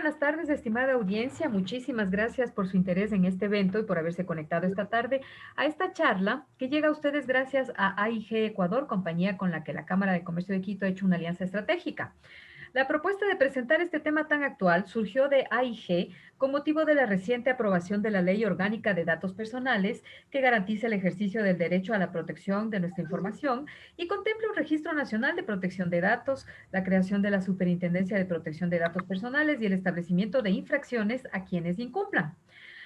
buenas tardes, estimada audiencia. Muchísimas gracias por su interés en este evento y por haberse conectado esta tarde a esta charla que llega a ustedes gracias a AIG Ecuador, compañía con la que la Cámara de Comercio de Quito ha hecho una alianza estratégica. La propuesta de presentar este tema tan actual surgió de AIG con motivo de la reciente aprobación de la Ley Orgánica de Datos Personales que garantiza el ejercicio del derecho a la protección de nuestra información y contempla un registro nacional de protección de datos, la creación de la Superintendencia de Protección de Datos Personales y el establecimiento de infracciones a quienes incumplan.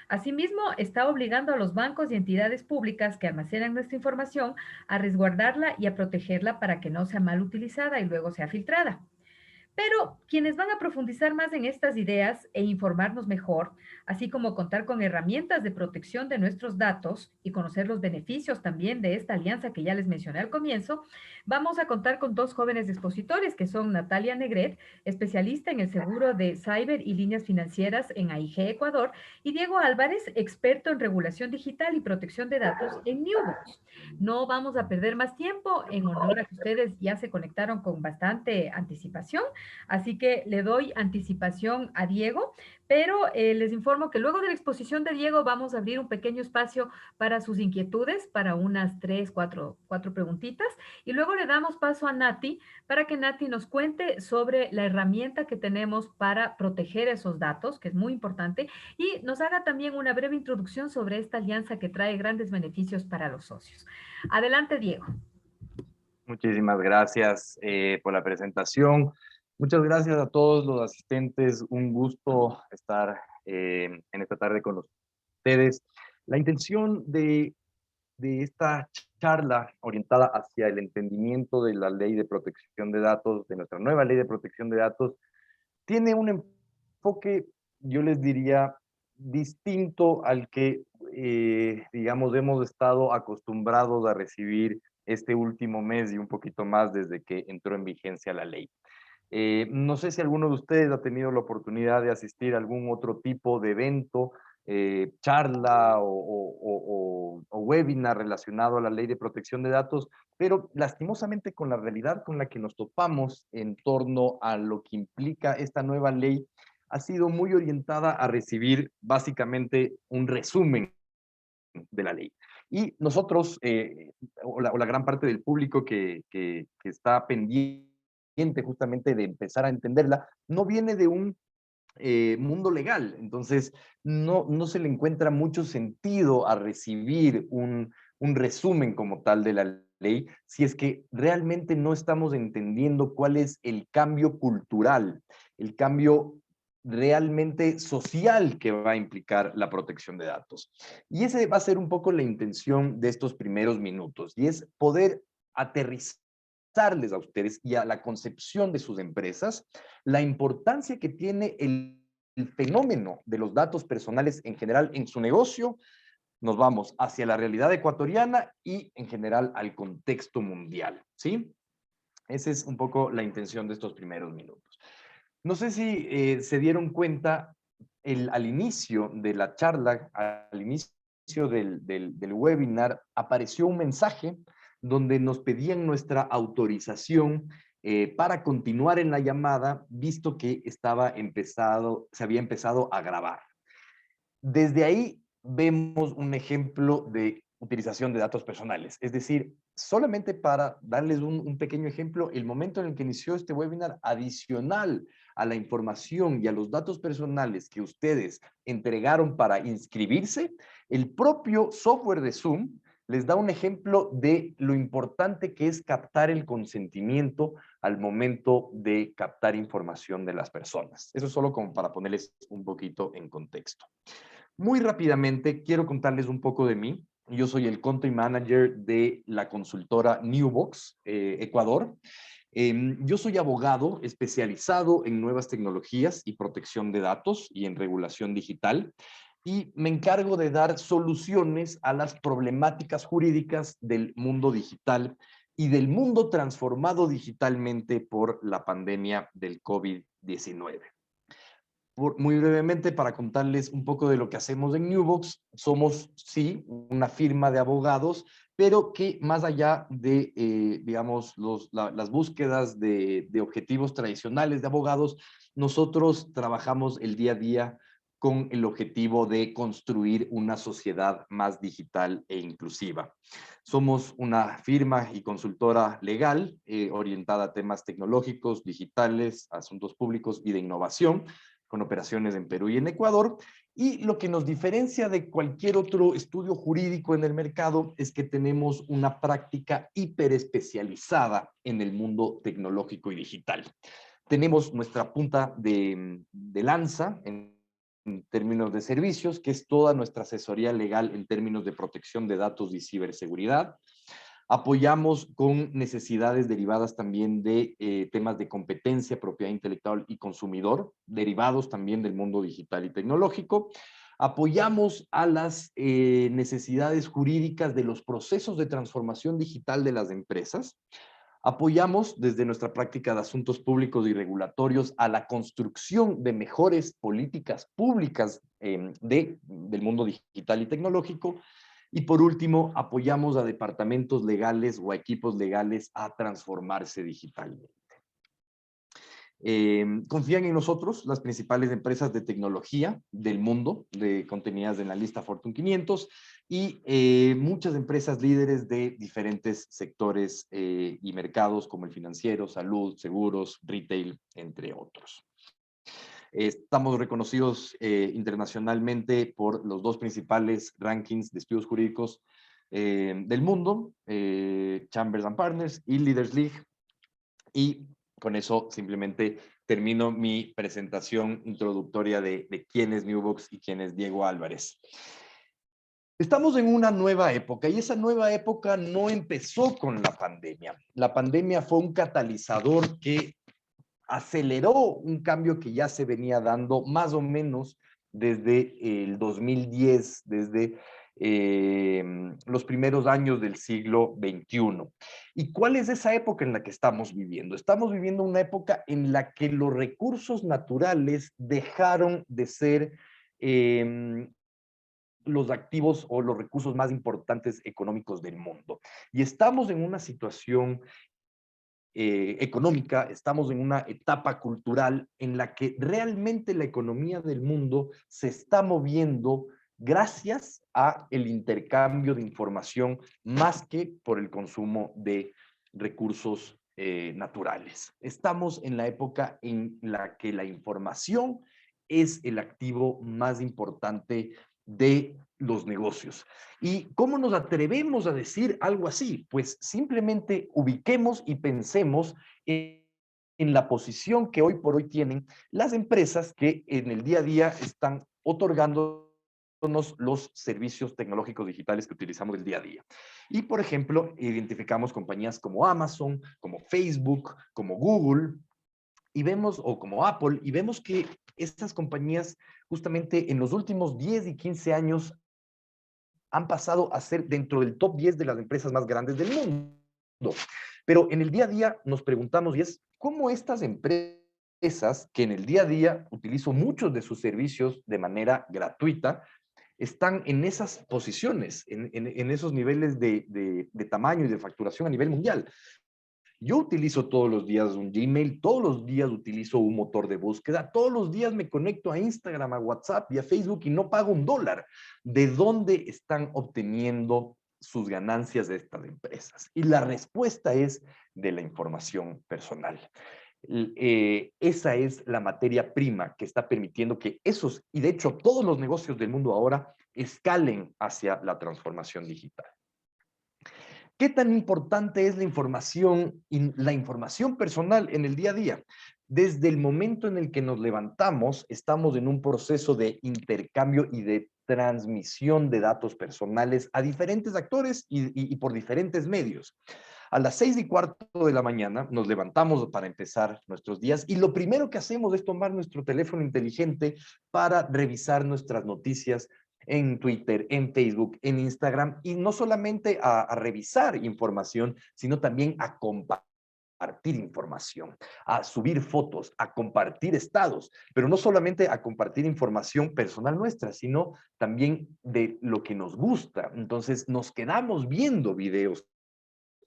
Asimismo, está obligando a los bancos y entidades públicas que almacenan nuestra información a resguardarla y a protegerla para que no sea mal utilizada y luego sea filtrada. Pero quienes van a profundizar más en estas ideas e informarnos mejor, así como contar con herramientas de protección de nuestros datos y conocer los beneficios también de esta alianza que ya les mencioné al comienzo, vamos a contar con dos jóvenes expositores que son Natalia Negret, especialista en el seguro de cyber y líneas financieras en AIG Ecuador, y Diego Álvarez, experto en regulación digital y protección de datos en Newbox. No vamos a perder más tiempo en honor a que ustedes ya se conectaron con bastante anticipación. Así que le doy anticipación a Diego, pero les informo que luego de la exposición de Diego vamos a abrir un pequeño espacio para sus inquietudes, para unas cuatro preguntitas, y luego le damos paso a Nati para que Nati nos cuente sobre la herramienta que tenemos para proteger esos datos, que es muy importante, y nos haga también una breve introducción sobre esta alianza que trae grandes beneficios para los socios. Adelante, Diego. Muchísimas gracias por la presentación. Muchas gracias a todos los asistentes. Un gusto estar en esta tarde con ustedes. La intención de esta charla orientada hacia el entendimiento de la ley de protección de datos, de nuestra nueva ley de protección de datos, tiene un enfoque, yo les diría, distinto al que, digamos, hemos estado acostumbrados a recibir este último mes y un poquito más desde que entró en vigencia la ley. No sé si alguno de ustedes ha tenido la oportunidad de asistir a algún otro tipo de evento, charla o webinar relacionado a la ley de protección de datos, pero lastimosamente con la realidad con la que nos topamos en torno a lo que implica esta nueva ley, ha sido muy orientada a recibir básicamente un resumen de la ley. Y nosotros, o la gran parte del público que está pendiente justamente de empezar a entenderla, no viene de un mundo legal. Entonces, no se le encuentra mucho sentido a recibir un resumen como tal de la ley si es que realmente no estamos entendiendo cuál es el cambio cultural, el cambio realmente social que va a implicar la protección de datos. Y ese va a ser un poco la intención de estos primeros minutos, y es poder aterrizarles a ustedes y a la concepción de sus empresas la importancia que tiene el fenómeno de los datos personales en general en su negocio. Nos vamos hacia la realidad ecuatoriana y en general al contexto mundial, ¿sí? Esa es un poco la intención de estos primeros minutos. No sé si se dieron cuenta al inicio de la charla, al inicio del webinar, apareció un mensaje donde nos pedían nuestra autorización para continuar en la llamada, visto que se había empezado a grabar. Desde ahí vemos un ejemplo de utilización de datos personales. Es decir, solamente para darles un pequeño ejemplo, el momento en el que inició este webinar, adicional a la información y a los datos personales que ustedes entregaron para inscribirse, el propio software de Zoom les da un ejemplo de lo importante que es captar el consentimiento al momento de captar información de las personas. Eso es solo como para ponerles un poquito en contexto. Muy rápidamente, quiero contarles un poco de mí. Yo soy el Country Manager de la consultora Newbox, Ecuador. Yo soy abogado especializado en nuevas tecnologías y protección de datos y en regulación digital, y me encargo de dar soluciones a las problemáticas jurídicas del mundo digital y del mundo transformado digitalmente por la pandemia del COVID-19. Muy brevemente, para contarles un poco de lo que hacemos en Newbox, somos, sí, una firma de abogados, pero que más allá de, digamos, las búsquedas de objetivos tradicionales de abogados, nosotros trabajamos el día a día con el objetivo de construir una sociedad más digital e inclusiva. Somos una firma y consultora legal orientada a temas tecnológicos, digitales, asuntos públicos y de innovación, con operaciones en Perú y en Ecuador. Y lo que nos diferencia de cualquier otro estudio jurídico en el mercado es que tenemos una práctica hiperespecializada en el mundo tecnológico y digital. Tenemos nuestra punta de lanza en términos de servicios, que es toda nuestra asesoría legal en términos de protección de datos y ciberseguridad. Apoyamos con necesidades derivadas también de temas de competencia, propiedad intelectual y consumidor, derivados también del mundo digital y tecnológico. Apoyamos a las necesidades jurídicas de los procesos de transformación digital de las empresas. Apoyamos desde nuestra práctica de asuntos públicos y regulatorios a la construcción de mejores políticas públicas del mundo digital y tecnológico. Y por último, apoyamos a departamentos legales o a equipos legales a transformarse digitalmente. Confían en nosotros las principales empresas de tecnología del mundo, contenidas en la lista Fortune 500, y muchas empresas líderes de diferentes sectores y mercados como el financiero, salud, seguros, retail, entre otros. Estamos reconocidos internacionalmente por los dos principales rankings de estudios jurídicos del mundo, Chambers and Partners y Leaders League, y con eso simplemente termino mi presentación introductoria de quién es Newbox y quién es Diego Álvarez. Estamos en una nueva época y esa nueva época no empezó con la pandemia. La pandemia fue un catalizador que aceleró un cambio que ya se venía dando más o menos desde el 2010, desde los primeros años del siglo XXI. ¿Y cuál es esa época en la que estamos viviendo? Estamos viviendo una época en la que los recursos naturales dejaron de ser los activos o los recursos más importantes económicos del mundo. Y estamos en una situación económica, estamos en una etapa cultural en la que realmente la economía del mundo se está moviendo gracias a el intercambio de información más que por el consumo de recursos naturales. Estamos en la época en la que la información es el activo más importante de los negocios. ¿Y cómo nos atrevemos a decir algo así? Pues simplemente ubiquemos y pensemos en la posición que hoy por hoy tienen las empresas que en el día a día están otorgándonos los servicios tecnológicos digitales que utilizamos el día a día. Y, por ejemplo, identificamos compañías como Amazon, como Facebook, como Google, y vemos, o como Apple, y vemos que estas compañías justamente en los últimos 10 y 15 años han pasado a ser dentro del top 10 de las empresas más grandes del mundo. Pero en el día a día nos preguntamos, y es, ¿cómo estas empresas, que en el día a día utilizo muchos de sus servicios de manera gratuita, están en esas posiciones, en esos niveles de tamaño y de facturación a nivel mundial? Yo utilizo todos los días un Gmail, todos los días utilizo un motor de búsqueda, todos los días me conecto a Instagram, a WhatsApp y a Facebook y no pago $1. ¿De dónde están obteniendo sus ganancias de estas empresas? Y la respuesta es de la información personal. Esa es la materia prima que está permitiendo que esos, y de hecho todos los negocios del mundo ahora, escalen hacia la transformación digital. ¿Qué tan importante es la información personal en el día a día? Desde el momento en el que nos levantamos, estamos en un proceso de intercambio y de transmisión de datos personales a diferentes actores y por diferentes medios. A las 6:15 de la mañana nos levantamos para empezar nuestros días y lo primero que hacemos es tomar nuestro teléfono inteligente para revisar nuestras noticias en Twitter, en Facebook, en Instagram, y no solamente a revisar información, sino también a compartir compartir información, a subir fotos, a compartir estados, pero no solamente a compartir información personal nuestra, sino también de lo que nos gusta. Entonces nos quedamos viendo videos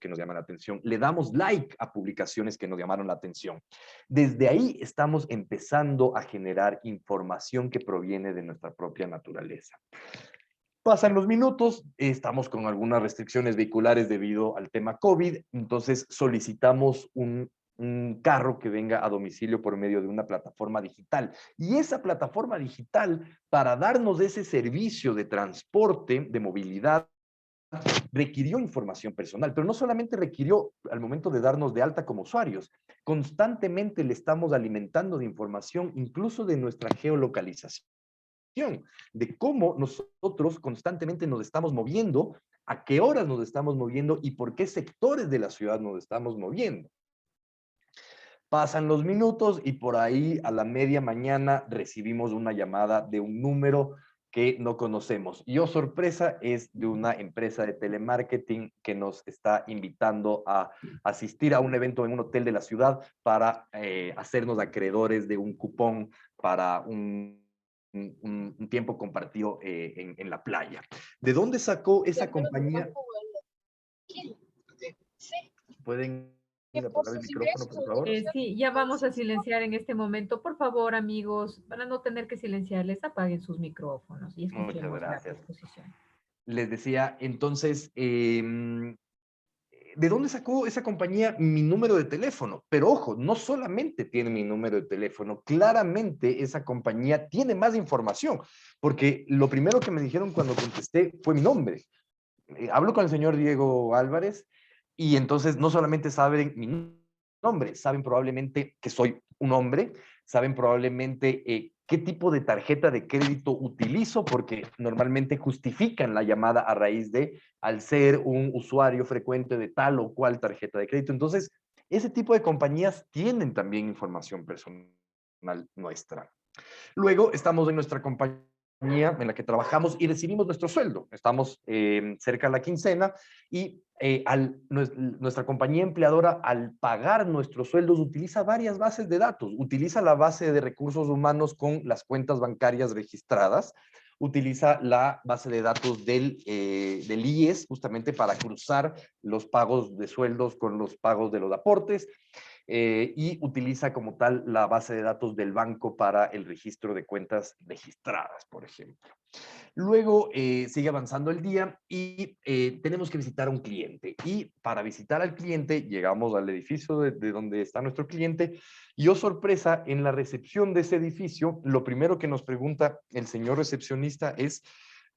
que nos llaman la atención, le damos like a publicaciones que nos llamaron la atención. Desde ahí estamos empezando a generar información que proviene de nuestra propia naturaleza. Pasan los minutos, estamos con algunas restricciones vehiculares debido al tema COVID, entonces solicitamos un carro que venga a domicilio por medio de una plataforma digital. Y esa plataforma digital, para darnos ese servicio de transporte, de movilidad, requirió información personal, pero no solamente requirió al momento de darnos de alta como usuarios, constantemente le estamos alimentando de información, incluso de nuestra geolocalización, de cómo nosotros constantemente nos estamos moviendo, a qué horas nos estamos moviendo y por qué sectores de la ciudad nos estamos moviendo. Pasan los minutos y por ahí a la media mañana recibimos una llamada de un número que no conocemos. Y oh, sorpresa, es de una empresa de telemarketing que nos está invitando a asistir a un evento en un hotel de la ciudad para hacernos acreedores de un cupón para un tiempo compartido en la playa. ¿De dónde sacó esa compañía? ¿Pueden apagar el micrófono, por favor? Sí, ya vamos a silenciar en este momento. Por favor, amigos, para no tener que silenciarles, apaguen sus micrófonos y Muchas escuchemos la gracias. exposición. Les decía, entonces, ¿de dónde sacó esa compañía mi número de teléfono? Pero ojo, no solamente tiene mi número de teléfono, claramente esa compañía tiene más información, porque lo primero que me dijeron cuando contesté fue mi nombre. Hablo con el señor Diego Álvarez y entonces no solamente saben mi nombre, saben probablemente que soy un hombre, saben probablemente qué tipo de tarjeta de crédito utilizo, porque normalmente justifican la llamada a raíz de al ser un usuario frecuente de tal o cual tarjeta de crédito. Entonces, ese tipo de compañías tienen también información personal nuestra. Luego estamos en nuestra compañía en la que trabajamos y recibimos nuestro sueldo. Estamos cerca de la quincena y nuestra compañía empleadora, al pagar nuestros sueldos, utiliza varias bases de datos. Utiliza la base de recursos humanos con las cuentas bancarias registradas, utiliza la base de datos del IES justamente para cruzar los pagos de sueldos con los pagos de los aportes, y utiliza como tal la base de datos del banco para el registro de cuentas registradas, por ejemplo. Luego sigue avanzando el día y tenemos que visitar a un cliente. Y para visitar al cliente llegamos al edificio de donde está nuestro cliente y, oh sorpresa, en la recepción de ese edificio, lo primero que nos pregunta el señor recepcionista es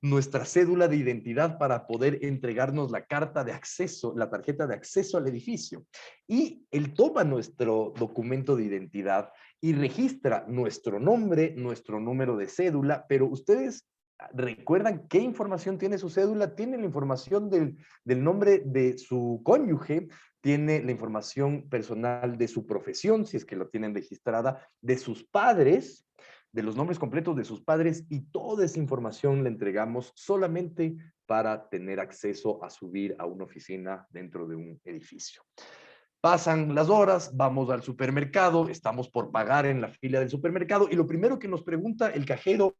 nuestra cédula de identidad para poder entregarnos la carta de acceso, la tarjeta de acceso al edificio. Y él toma nuestro documento de identidad y registra nuestro nombre, nuestro número de cédula, pero ustedes recuerdan qué información tiene su cédula. Tiene la información del nombre de su cónyuge, tiene la información personal de su profesión, si es que lo tienen registrada, de sus padres, de los nombres completos de sus padres, y toda esa información la entregamos solamente para tener acceso a subir a una oficina dentro de un edificio. Pasan las horas, vamos al supermercado, estamos por pagar en la fila del supermercado y lo primero que nos pregunta el cajero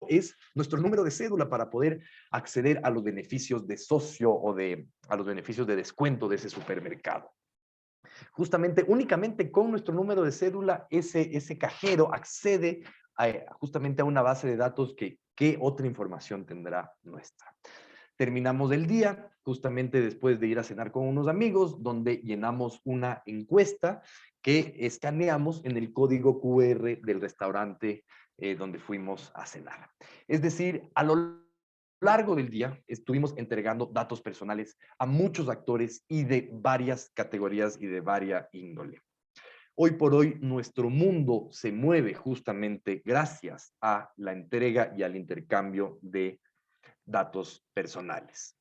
es nuestro número de cédula para poder acceder a los beneficios de socio o a los beneficios de descuento de ese supermercado. Justamente, únicamente con nuestro número de cédula, ese cajero accede justamente a una base de datos que qué otra información tendrá nuestra. Terminamos el día, justamente después de ir a cenar con unos amigos, donde llenamos una encuesta que escaneamos en el código QR del restaurante donde fuimos a cenar. Es decir, a lo largo del día estuvimos entregando datos personales a muchos actores y de varias categorías y de varias índole. Hoy por hoy nuestro mundo se mueve justamente gracias a la entrega y al intercambio de datos personales.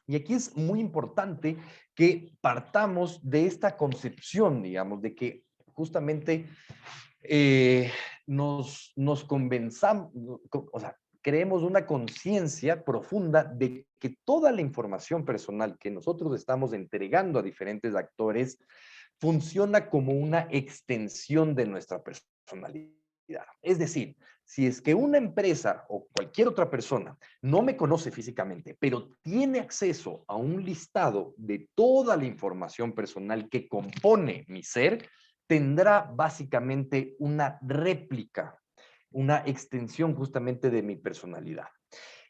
Y aquí es muy importante que partamos de esta concepción, digamos, de que justamente nos convenzamos, o sea, creemos una conciencia profunda de que toda la información personal que nosotros estamos entregando a diferentes actores funciona como una extensión de nuestra personalidad. Es decir, si es que una empresa o cualquier otra persona no me conoce físicamente, pero tiene acceso a un listado de toda la información personal que compone mi ser, tendrá básicamente una réplica, una extensión justamente de mi personalidad.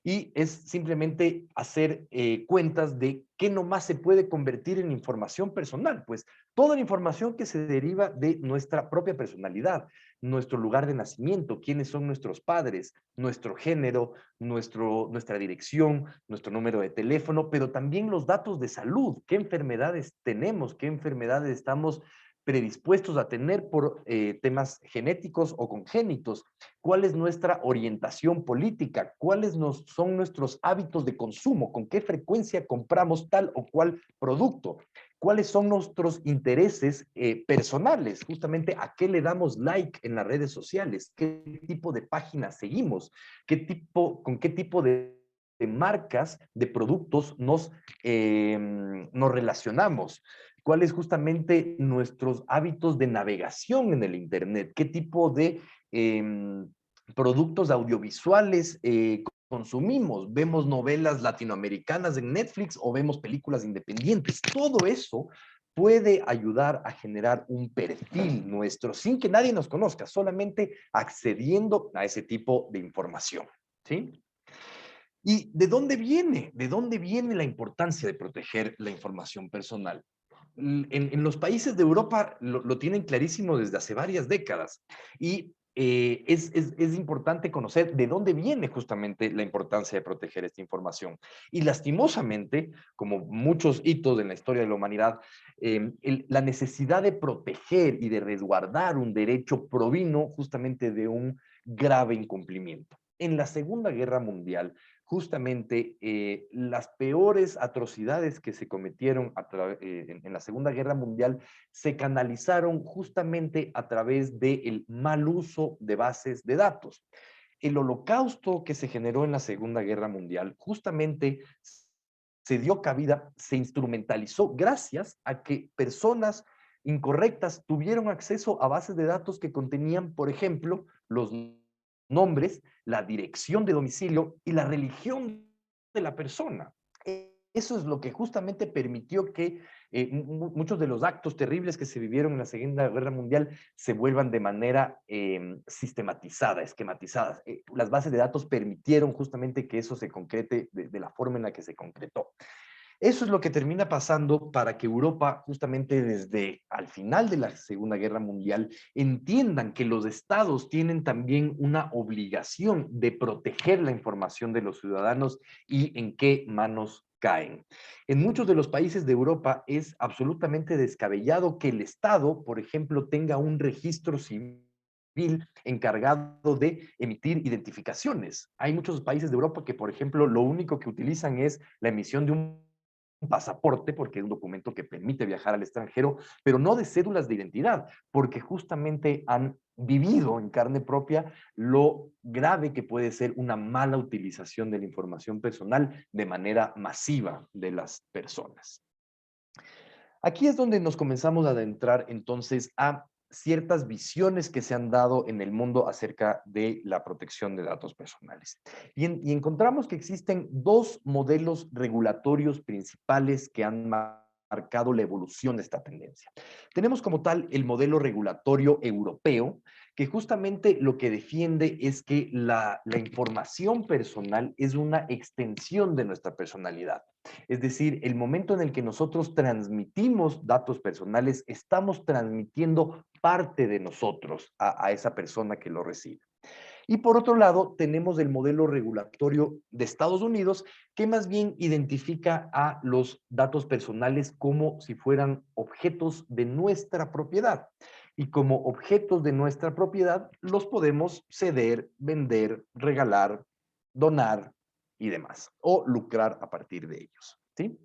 Y es simplemente hacer cuentas de qué nomás se puede convertir en información personal. Pues toda la información que se deriva de nuestra propia personalidad, nuestro lugar de nacimiento, quiénes son nuestros padres, nuestro género, nuestra dirección, nuestro número de teléfono, pero también los datos de salud, qué enfermedades tenemos, qué enfermedades estamos predispuestos a tener por temas genéticos o congénitos, cuál es nuestra orientación política, cuáles son nuestros hábitos de consumo, con qué frecuencia compramos tal o cual producto, cuáles son nuestros intereses personales, justamente a qué le damos like en las redes sociales, qué tipo de páginas seguimos, con qué tipo de marcas, de productos nos relacionamos, cuáles justamente nuestros hábitos de navegación en el Internet, qué tipo de productos audiovisuales consumimos, vemos novelas latinoamericanas en Netflix o vemos películas independientes. Todo eso puede ayudar a generar un perfil nuestro sin que nadie nos conozca, solamente accediendo a ese tipo de información, ¿sí? ¿Y de dónde viene? ¿De dónde viene la importancia de proteger la información personal? En los países de Europa lo tienen clarísimo desde hace varias décadas y es importante conocer de dónde viene justamente la importancia de proteger esta información. Y lastimosamente, como muchos hitos en la historia de la humanidad, la necesidad de proteger y de resguardar un derecho provino justamente de un grave incumplimiento. En la Segunda Guerra Mundial, justamente las peores atrocidades que se cometieron en la Segunda Guerra Mundial se canalizaron justamente a través del mal uso de bases de datos. El holocausto que se generó en la Segunda Guerra Mundial justamente se dio cabida, se instrumentalizó gracias a que personas incorrectas tuvieron acceso a bases de datos que contenían, por ejemplo, los nombres, la dirección de domicilio y la religión de la persona. Eso es lo que justamente permitió que muchos de los actos terribles que se vivieron en la Segunda Guerra Mundial se vuelvan de manera sistematizada, esquematizadas. Las bases de datos permitieron justamente que eso se concrete de la forma en la que se concretó. Eso es lo que termina pasando para que Europa, justamente desde al final de la Segunda Guerra Mundial, entiendan que los estados tienen también una obligación de proteger la información de los ciudadanos y en qué manos caen. En muchos de los países de Europa es absolutamente descabellado que el Estado, por ejemplo, tenga un registro civil encargado de emitir identificaciones. Hay muchos países de Europa que, por ejemplo, lo único que utilizan es la emisión de un pasaporte, porque es un documento que permite viajar al extranjero, pero no de cédulas de identidad, porque justamente han vivido en carne propia lo grave que puede ser una mala utilización de la información personal de manera masiva de las personas. Aquí es donde nos comenzamos a adentrar entonces a ciertas visiones que se han dado en el mundo acerca de la protección de datos personales. Y encontramos que existen dos modelos regulatorios principales que han marcado la evolución de esta tendencia. Tenemos como tal el modelo regulatorio europeo, que justamente lo que defiende es que la información personal es una extensión de nuestra personalidad. Es decir, el momento en el que nosotros transmitimos datos personales, estamos transmitiendo parte de nosotros a esa persona que lo recibe. Y por otro lado, tenemos el modelo regulatorio de Estados Unidos, que más bien identifica a los datos personales como si fueran objetos de nuestra propiedad. Y como objetos de nuestra propiedad, los podemos ceder, vender, regalar, donar y demás, o lucrar a partir de ellos. ¿Sí?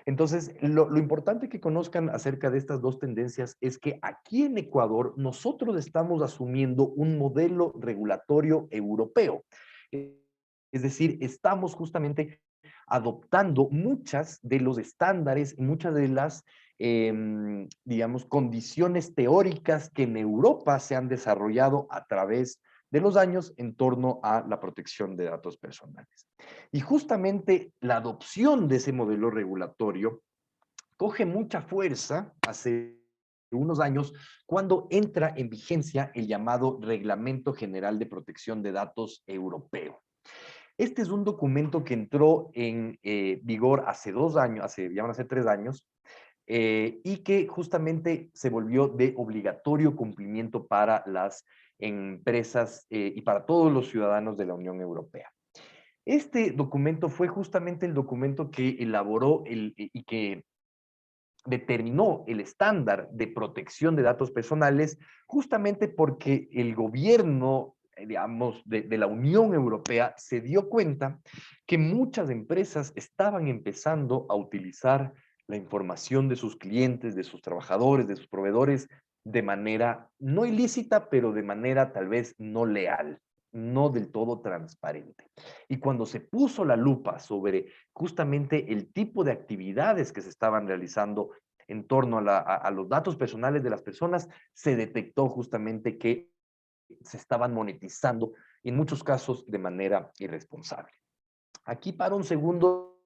Entonces, lo importante que conozcan acerca de estas dos tendencias es que aquí en Ecuador nosotros estamos asumiendo un modelo regulatorio europeo. Es decir, estamos justamente adoptando muchas de los estándares y muchas de las, digamos, condiciones teóricas que en Europa se han desarrollado a través de los años en torno a la protección de datos personales. Y justamente la adopción de ese modelo regulatorio coge mucha fuerza hace unos años cuando entra en vigencia el llamado Reglamento General de Protección de Datos Europeo. Este es un documento que entró en vigor hace 2 años, ya van a ser 3 años, y que justamente se volvió de obligatorio cumplimiento para las empresas y para todos los ciudadanos de la Unión Europea. Este documento fue justamente el documento que elaboró y que determinó el estándar de protección de datos personales justamente porque el gobierno, digamos, de la Unión Europea se dio cuenta que muchas empresas estaban empezando a utilizar la información de sus clientes, de sus trabajadores, de sus proveedores, de manera no ilícita, pero de manera tal vez no leal, no del todo transparente. Y cuando se puso la lupa sobre justamente el tipo de actividades que se estaban realizando en torno a los datos personales de las personas, se detectó justamente que se estaban monetizando, en muchos casos de manera irresponsable. Aquí paro un segundo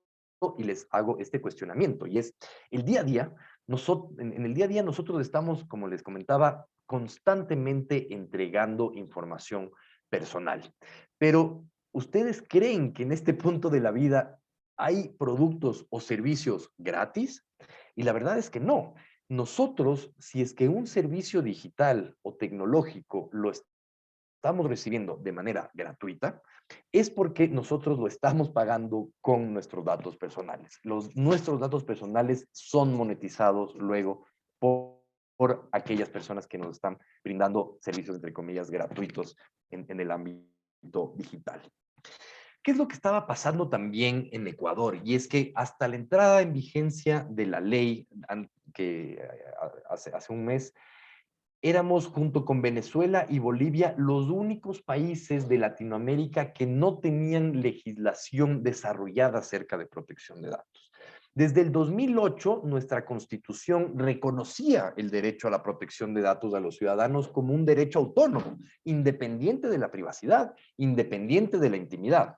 y les hago este cuestionamiento, y es, el día a día, en el día a día nosotros estamos, como les comentaba, constantemente entregando información personal. Pero, ¿ustedes creen que en este punto de la vida hay productos o servicios gratis? Y la verdad es que no. Nosotros, si es que un servicio digital o tecnológico lo estamos recibiendo de manera gratuita, es porque nosotros lo estamos pagando con nuestros datos personales. Nuestros datos personales son monetizados luego por aquellas personas que nos están brindando servicios, entre comillas, gratuitos en el ámbito digital. ¿Qué es lo que estaba pasando también en Ecuador? Y es que hasta la entrada en vigencia de la ley que hace un mes, éramos junto con Venezuela y Bolivia los únicos países de Latinoamérica que no tenían legislación desarrollada acerca de protección de datos. Desde el 2008, nuestra Constitución reconocía el derecho a la protección de datos a los ciudadanos como un derecho autónomo, independiente de la privacidad, independiente de la intimidad,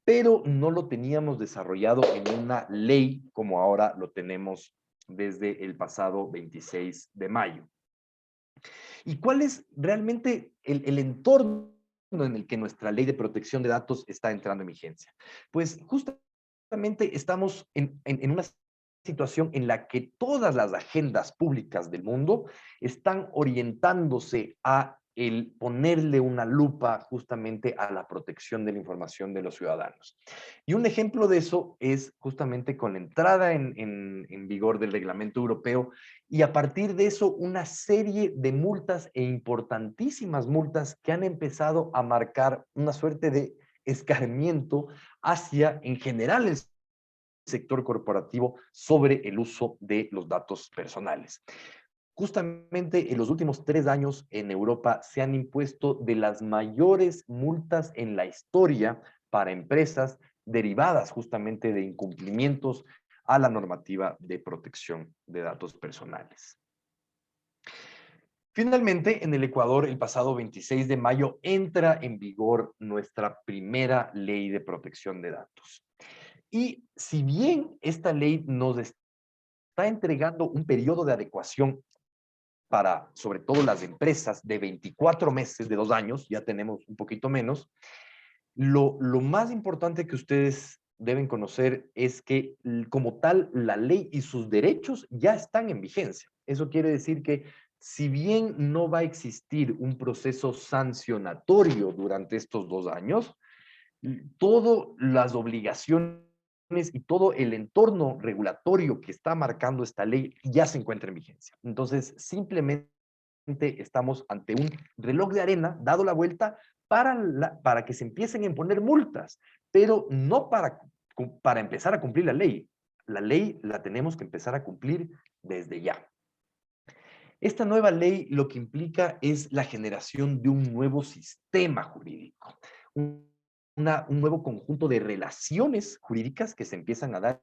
pero no lo teníamos desarrollado en una ley como ahora lo tenemos desde el pasado 26 de mayo. ¿Y cuál es realmente el entorno en el que nuestra ley de protección de datos está entrando en vigencia? Pues justamente estamos en una situación en la que todas las agendas públicas del mundo están orientándose a el ponerle una lupa justamente a la protección de la información de los ciudadanos. Y un ejemplo de eso es justamente con la entrada en vigor del reglamento europeo y a partir de eso una serie de multas e importantísimas multas que han empezado a marcar una suerte de escarmiento hacia, en general, el sector corporativo sobre el uso de los datos personales. Justamente en los últimos 3 años en Europa se han impuesto de las mayores multas en la historia para empresas derivadas justamente de incumplimientos a la normativa de protección de datos personales. Finalmente, en el Ecuador, el pasado 26 de mayo, entra en vigor nuestra primera ley de protección de datos. Y si bien esta ley nos está entregando un periodo de adecuación para, sobre todo las empresas, de 24 meses, de 2 años, ya tenemos un poquito menos, lo más importante que ustedes deben conocer es que, como tal, la ley y sus derechos ya están en vigencia. Eso quiere decir que, si bien no va a existir un proceso sancionatorio durante estos 2 años, todas las obligaciones y todo el entorno regulatorio que está marcando esta ley ya se encuentra en vigencia. Entonces, simplemente estamos ante un reloj de arena dado la vuelta para que se empiecen a imponer multas, pero no para empezar a cumplir la ley. La ley la tenemos que empezar a cumplir desde ya. Esta nueva ley lo que implica es la generación de un nuevo sistema jurídico, un un nuevo conjunto de relaciones jurídicas que se empiezan a dar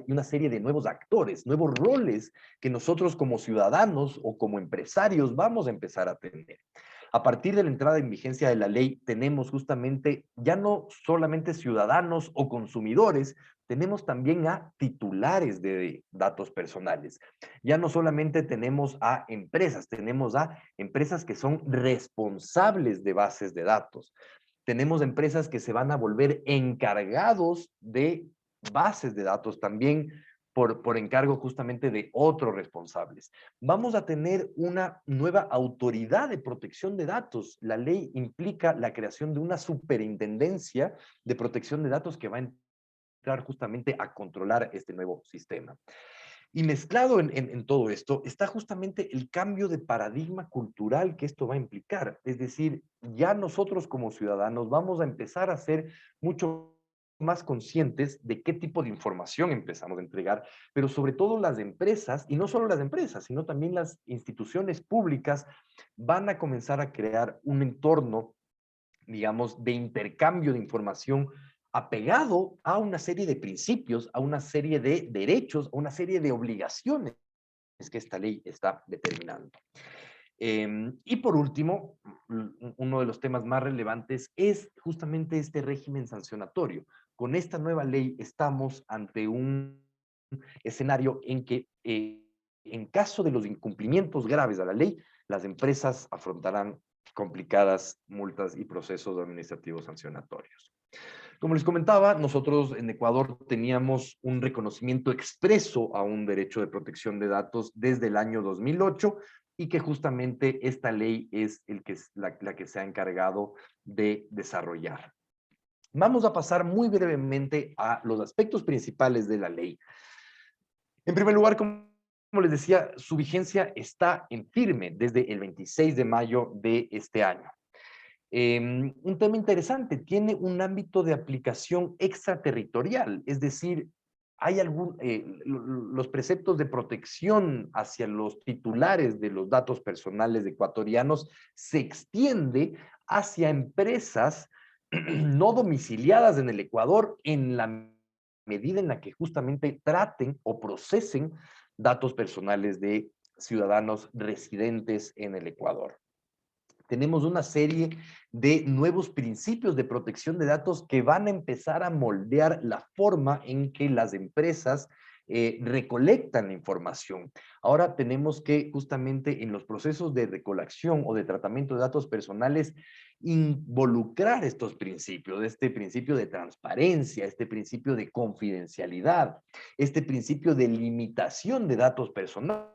y una serie de nuevos actores, nuevos roles que nosotros como ciudadanos o como empresarios vamos a empezar a tener. A partir de la entrada en vigencia de la ley, tenemos justamente ya no solamente ciudadanos o consumidores, tenemos también a titulares de datos personales. Ya no solamente tenemos a empresas que son responsables de bases de datos. Tenemos empresas que se van a volver encargados de bases de datos también por encargo justamente de otros responsables. Vamos a tener una nueva autoridad de protección de datos. La ley implica la creación de una superintendencia de protección de datos que va a entrar justamente a controlar este nuevo sistema. Y mezclado en todo esto está justamente el cambio de paradigma cultural que esto va a implicar. Es decir, ya nosotros como ciudadanos vamos a empezar a ser mucho más conscientes de qué tipo de información empezamos a entregar, pero sobre todo las empresas, y no solo las empresas, sino también las instituciones públicas, van a comenzar a crear un entorno, digamos, de intercambio de información apegado a una serie de principios, a una serie de derechos, a una serie de obligaciones que esta ley está determinando. Y por último, uno de los temas más relevantes es justamente este régimen sancionatorio. Con esta nueva ley estamos ante un escenario en que, en caso de los incumplimientos graves a la ley, las empresas afrontarán complicadas multas y procesos administrativos sancionatorios. Como les comentaba, nosotros en Ecuador teníamos un reconocimiento expreso a un derecho de protección de datos desde el año 2008 y que justamente esta ley es la que se ha encargado de desarrollar. Vamos a pasar muy brevemente a los aspectos principales de la ley. En primer lugar, como les decía, su vigencia está en firme desde el 26 de mayo de este año. Un tema interesante, tiene un ámbito de aplicación extraterritorial, es decir, hay los preceptos de protección hacia los titulares de los datos personales ecuatorianos se extiende hacia empresas no domiciliadas en el Ecuador en la medida en la que justamente traten o procesen datos personales de ciudadanos residentes en el Ecuador. Tenemos una serie de nuevos principios de protección de datos que van a empezar a moldear la forma en que las empresas recolectan la información. Ahora tenemos que justamente en los procesos de recolección o de tratamiento de datos personales involucrar estos principios, este principio de transparencia, este principio de confidencialidad, este principio de limitación de datos personales.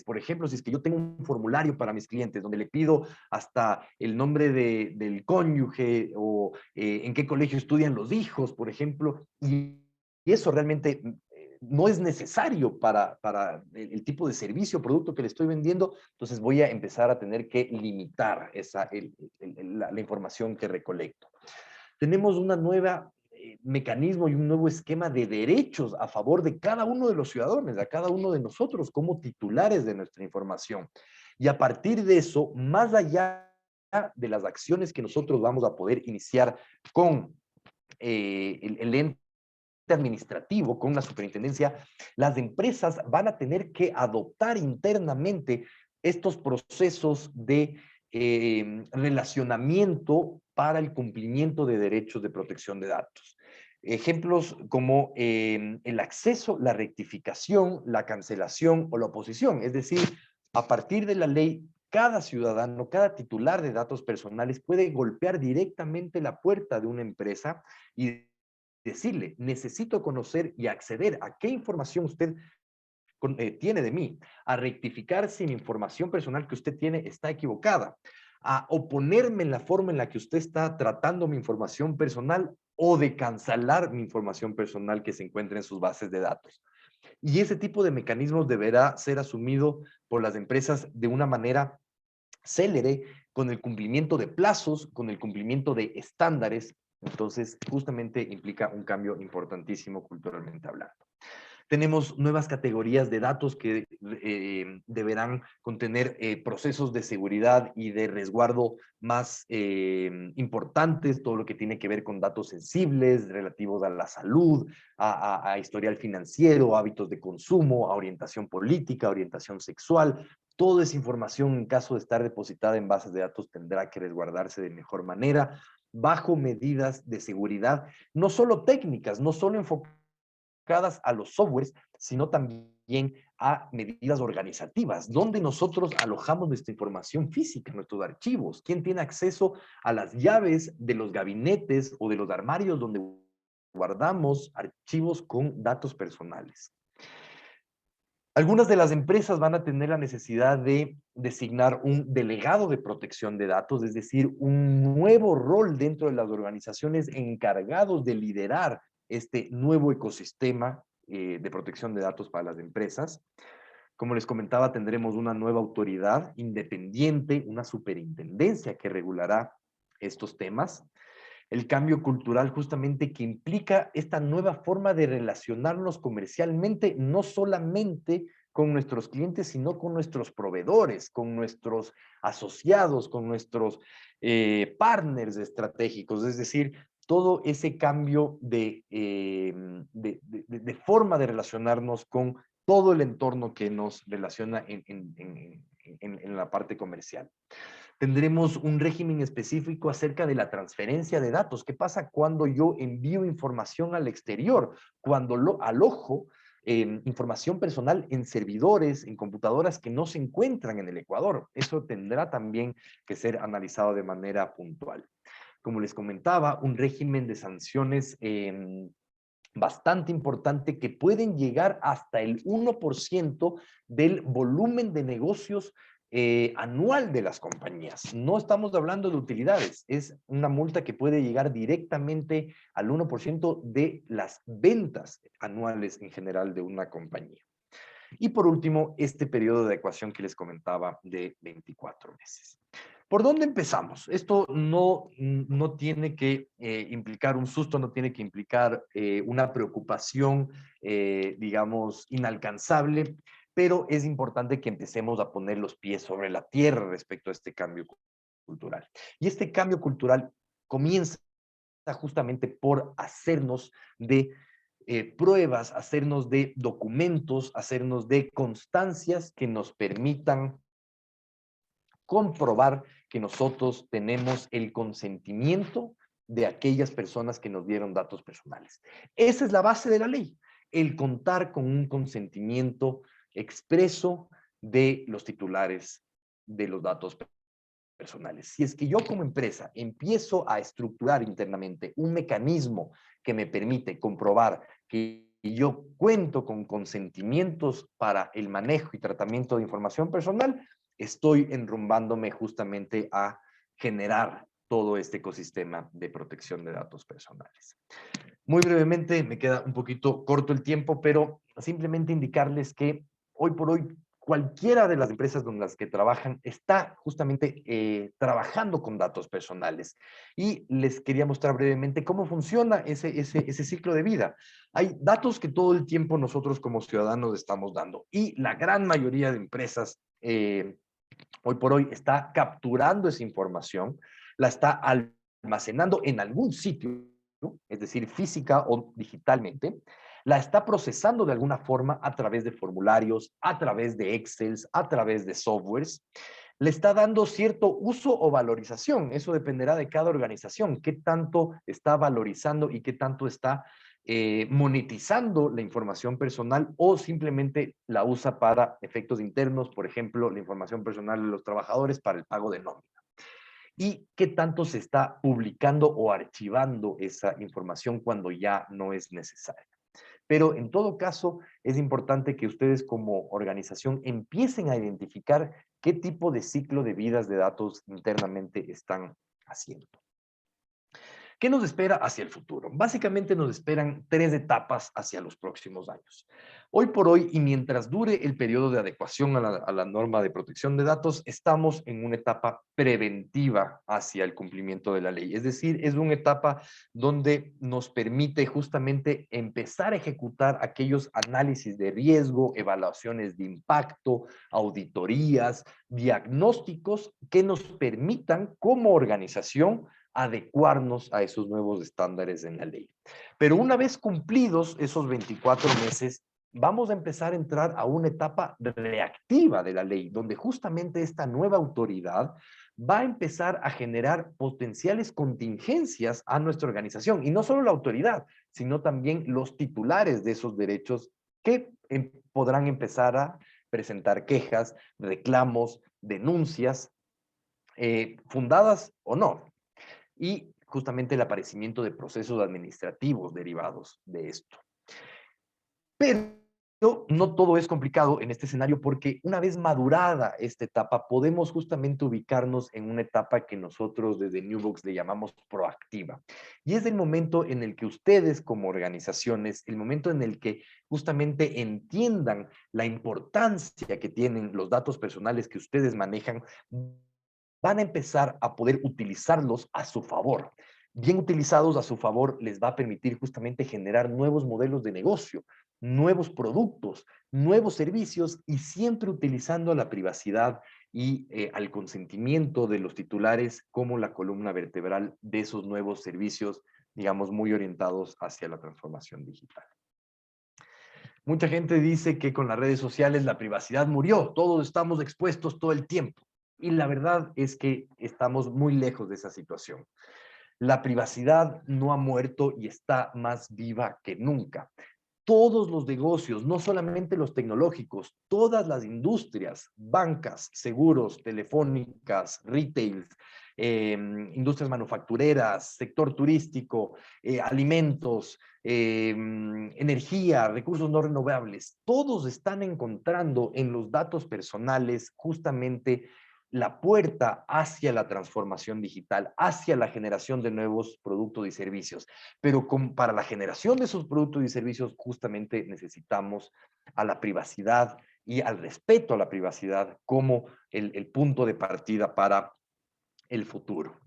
Por ejemplo, si es que yo tengo un formulario para mis clientes donde le pido hasta el nombre del cónyuge o en qué colegio estudian los hijos, por ejemplo, y eso realmente no es necesario para el tipo de servicio o producto que le estoy vendiendo, entonces voy a empezar a tener que limitar la información que recolecto. Tenemos una nueva mecanismo y un nuevo esquema de derechos a favor de cada uno de los ciudadanos, a cada uno de nosotros como titulares de nuestra información. Y a partir de eso, más allá de las acciones que nosotros vamos a poder iniciar con el ente administrativo, con la superintendencia, las empresas van a tener que adoptar internamente estos procesos de relacionamiento para el cumplimiento de derechos de protección de datos. Ejemplos como el acceso, la rectificación, la cancelación o la oposición. Es decir, a partir de la ley, cada ciudadano, cada titular de datos personales puede golpear directamente la puerta de una empresa y decirle, necesito conocer y acceder a qué información usted tiene de mí, a rectificar si mi información personal que usted tiene está equivocada, a oponerme en la forma en la que usted está tratando mi información personal o de cancelar mi información personal que se encuentra en sus bases de datos. Y ese tipo de mecanismos deberá ser asumido por las empresas de una manera célere, con el cumplimiento de plazos, con el cumplimiento de estándares. Entonces, justamente implica un cambio importantísimo culturalmente hablando. Tenemos nuevas categorías de datos que deberán contener procesos de seguridad y de resguardo más importantes, todo lo que tiene que ver con datos sensibles relativos a la salud, a historial financiero, hábitos de consumo, a orientación política, orientación sexual. Toda esa información, en caso de estar depositada en bases de datos, tendrá que resguardarse de mejor manera, bajo medidas de seguridad, no solo técnicas, no solo enfocadas a los softwares, sino también a medidas organizativas, donde nosotros alojamos nuestra información física, nuestros archivos. ¿Quién tiene acceso a las llaves de los gabinetes o de los armarios donde guardamos archivos con datos personales? Algunas de las empresas van a tener la necesidad de designar un delegado de protección de datos, es decir, un nuevo rol dentro de las organizaciones encargados de liderar este nuevo ecosistema de protección de datos para las empresas. Como les comentaba, tendremos una nueva autoridad independiente, una superintendencia que regulará estos temas. El cambio cultural justamente que implica esta nueva forma de relacionarnos comercialmente, no solamente con nuestros clientes, sino con nuestros proveedores, con nuestros asociados, con nuestros partners estratégicos, es decir, todo ese cambio de forma de relacionarnos con todo el entorno que nos relaciona en la parte comercial. Tendremos un régimen específico acerca de la transferencia de datos. ¿Qué pasa cuando yo envío información al exterior? Cuando alojo información personal en servidores, en computadoras que no se encuentran en el Ecuador. Eso tendrá también que ser analizado de manera puntual. Como les comentaba, un régimen de sanciones bastante importante que pueden llegar hasta el 1% del volumen de negocios anual de las compañías. No estamos hablando de utilidades, es una multa que puede llegar directamente al 1% de las ventas anuales en general de una compañía. Y por último, este periodo de adecuación que les comentaba de 24 meses. ¿Por dónde empezamos? Esto no tiene que implicar un susto, no tiene que implicar una preocupación, digamos, inalcanzable, pero es importante que empecemos a poner los pies sobre la tierra respecto a este cambio cultural. Y este cambio cultural comienza justamente por hacernos de pruebas, hacernos de documentos, hacernos de constancias que nos permitan comprobar que nosotros tenemos el consentimiento de aquellas personas que nos dieron datos personales. Esa es la base de la ley, el contar con un consentimiento expreso de los titulares de los datos personales. Si es que yo como empresa empiezo a estructurar internamente un mecanismo que me permite comprobar que yo cuento con consentimientos para el manejo y tratamiento de información personal, estoy enrumbándome justamente a generar todo este ecosistema de protección de datos personales. Muy brevemente, me queda un poquito corto el tiempo, pero simplemente indicarles que hoy por hoy cualquiera de las empresas con las que trabajan está justamente trabajando con datos personales. Y les quería mostrar brevemente cómo funciona ese ciclo de vida. Hay datos que todo el tiempo nosotros como ciudadanos estamos dando y la gran mayoría de empresas hoy por hoy está capturando esa información, la está almacenando en algún sitio, ¿no? Es decir, física o digitalmente, la está procesando de alguna forma a través de formularios, a través de Excel, a través de softwares, le está dando cierto uso o valorización. Eso dependerá de cada organización, qué tanto está valorizando y qué tanto está monetizando la información personal o simplemente la usa para efectos internos, por ejemplo, la información personal de los trabajadores para el pago de nómina. Y qué tanto se está publicando o archivando esa información cuando ya no es necesaria. Pero en todo caso, es importante que ustedes como organización empiecen a identificar qué tipo de ciclo de vidas de datos internamente están haciendo. ¿Qué nos espera hacia el futuro? Básicamente nos esperan 3 etapas hacia los próximos años. Hoy por hoy, y mientras dure el periodo de adecuación a la norma de protección de datos, estamos en una etapa preventiva hacia el cumplimiento de la ley. Es decir, es una etapa donde nos permite justamente empezar a ejecutar aquellos análisis de riesgo, evaluaciones de impacto, auditorías, diagnósticos que nos permitan como organización adecuarnos a esos nuevos estándares en la ley. Pero una vez cumplidos esos 24 meses, vamos a empezar a entrar a una etapa reactiva de la ley, donde justamente esta nueva autoridad va a empezar a generar potenciales contingencias a nuestra organización. Y no solo la autoridad, sino también los titulares de esos derechos que podrán empezar a presentar quejas, reclamos, denuncias, fundadas o no, y justamente el aparecimiento de procesos administrativos derivados de esto. Pero no todo es complicado en este escenario, porque una vez madurada esta etapa, podemos justamente ubicarnos en una etapa que nosotros desde Newbox le llamamos proactiva. Y es el momento en el que ustedes como organizaciones, el momento en el que justamente entiendan la importancia que tienen los datos personales que ustedes manejan, van a empezar a poder utilizarlos a su favor. Bien utilizados a su favor, les va a permitir justamente generar nuevos modelos de negocio, nuevos productos, nuevos servicios, y siempre utilizando la privacidad y al consentimiento de los titulares como la columna vertebral de esos nuevos servicios, digamos, muy orientados hacia la transformación digital. Mucha gente dice que con las redes sociales la privacidad murió, todos estamos expuestos todo el tiempo. Y la verdad es que estamos muy lejos de esa situación. La privacidad no ha muerto y está más viva que nunca. Todos los negocios, no solamente los tecnológicos, todas las industrias, bancas, seguros, telefónicas, retail, industrias manufactureras, sector turístico, alimentos, energía, recursos no renovables, todos están encontrando en los datos personales justamente la puerta hacia la transformación digital, hacia la generación de nuevos productos y servicios. Pero para la generación de esos productos y servicios justamente necesitamos a la privacidad y al respeto a la privacidad como el punto de partida para el futuro.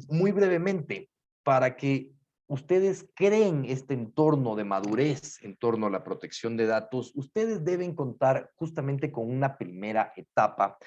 Muy brevemente, para que ustedes creen este entorno de madurez en torno a la protección de datos, ustedes deben contar justamente con una primera etapa,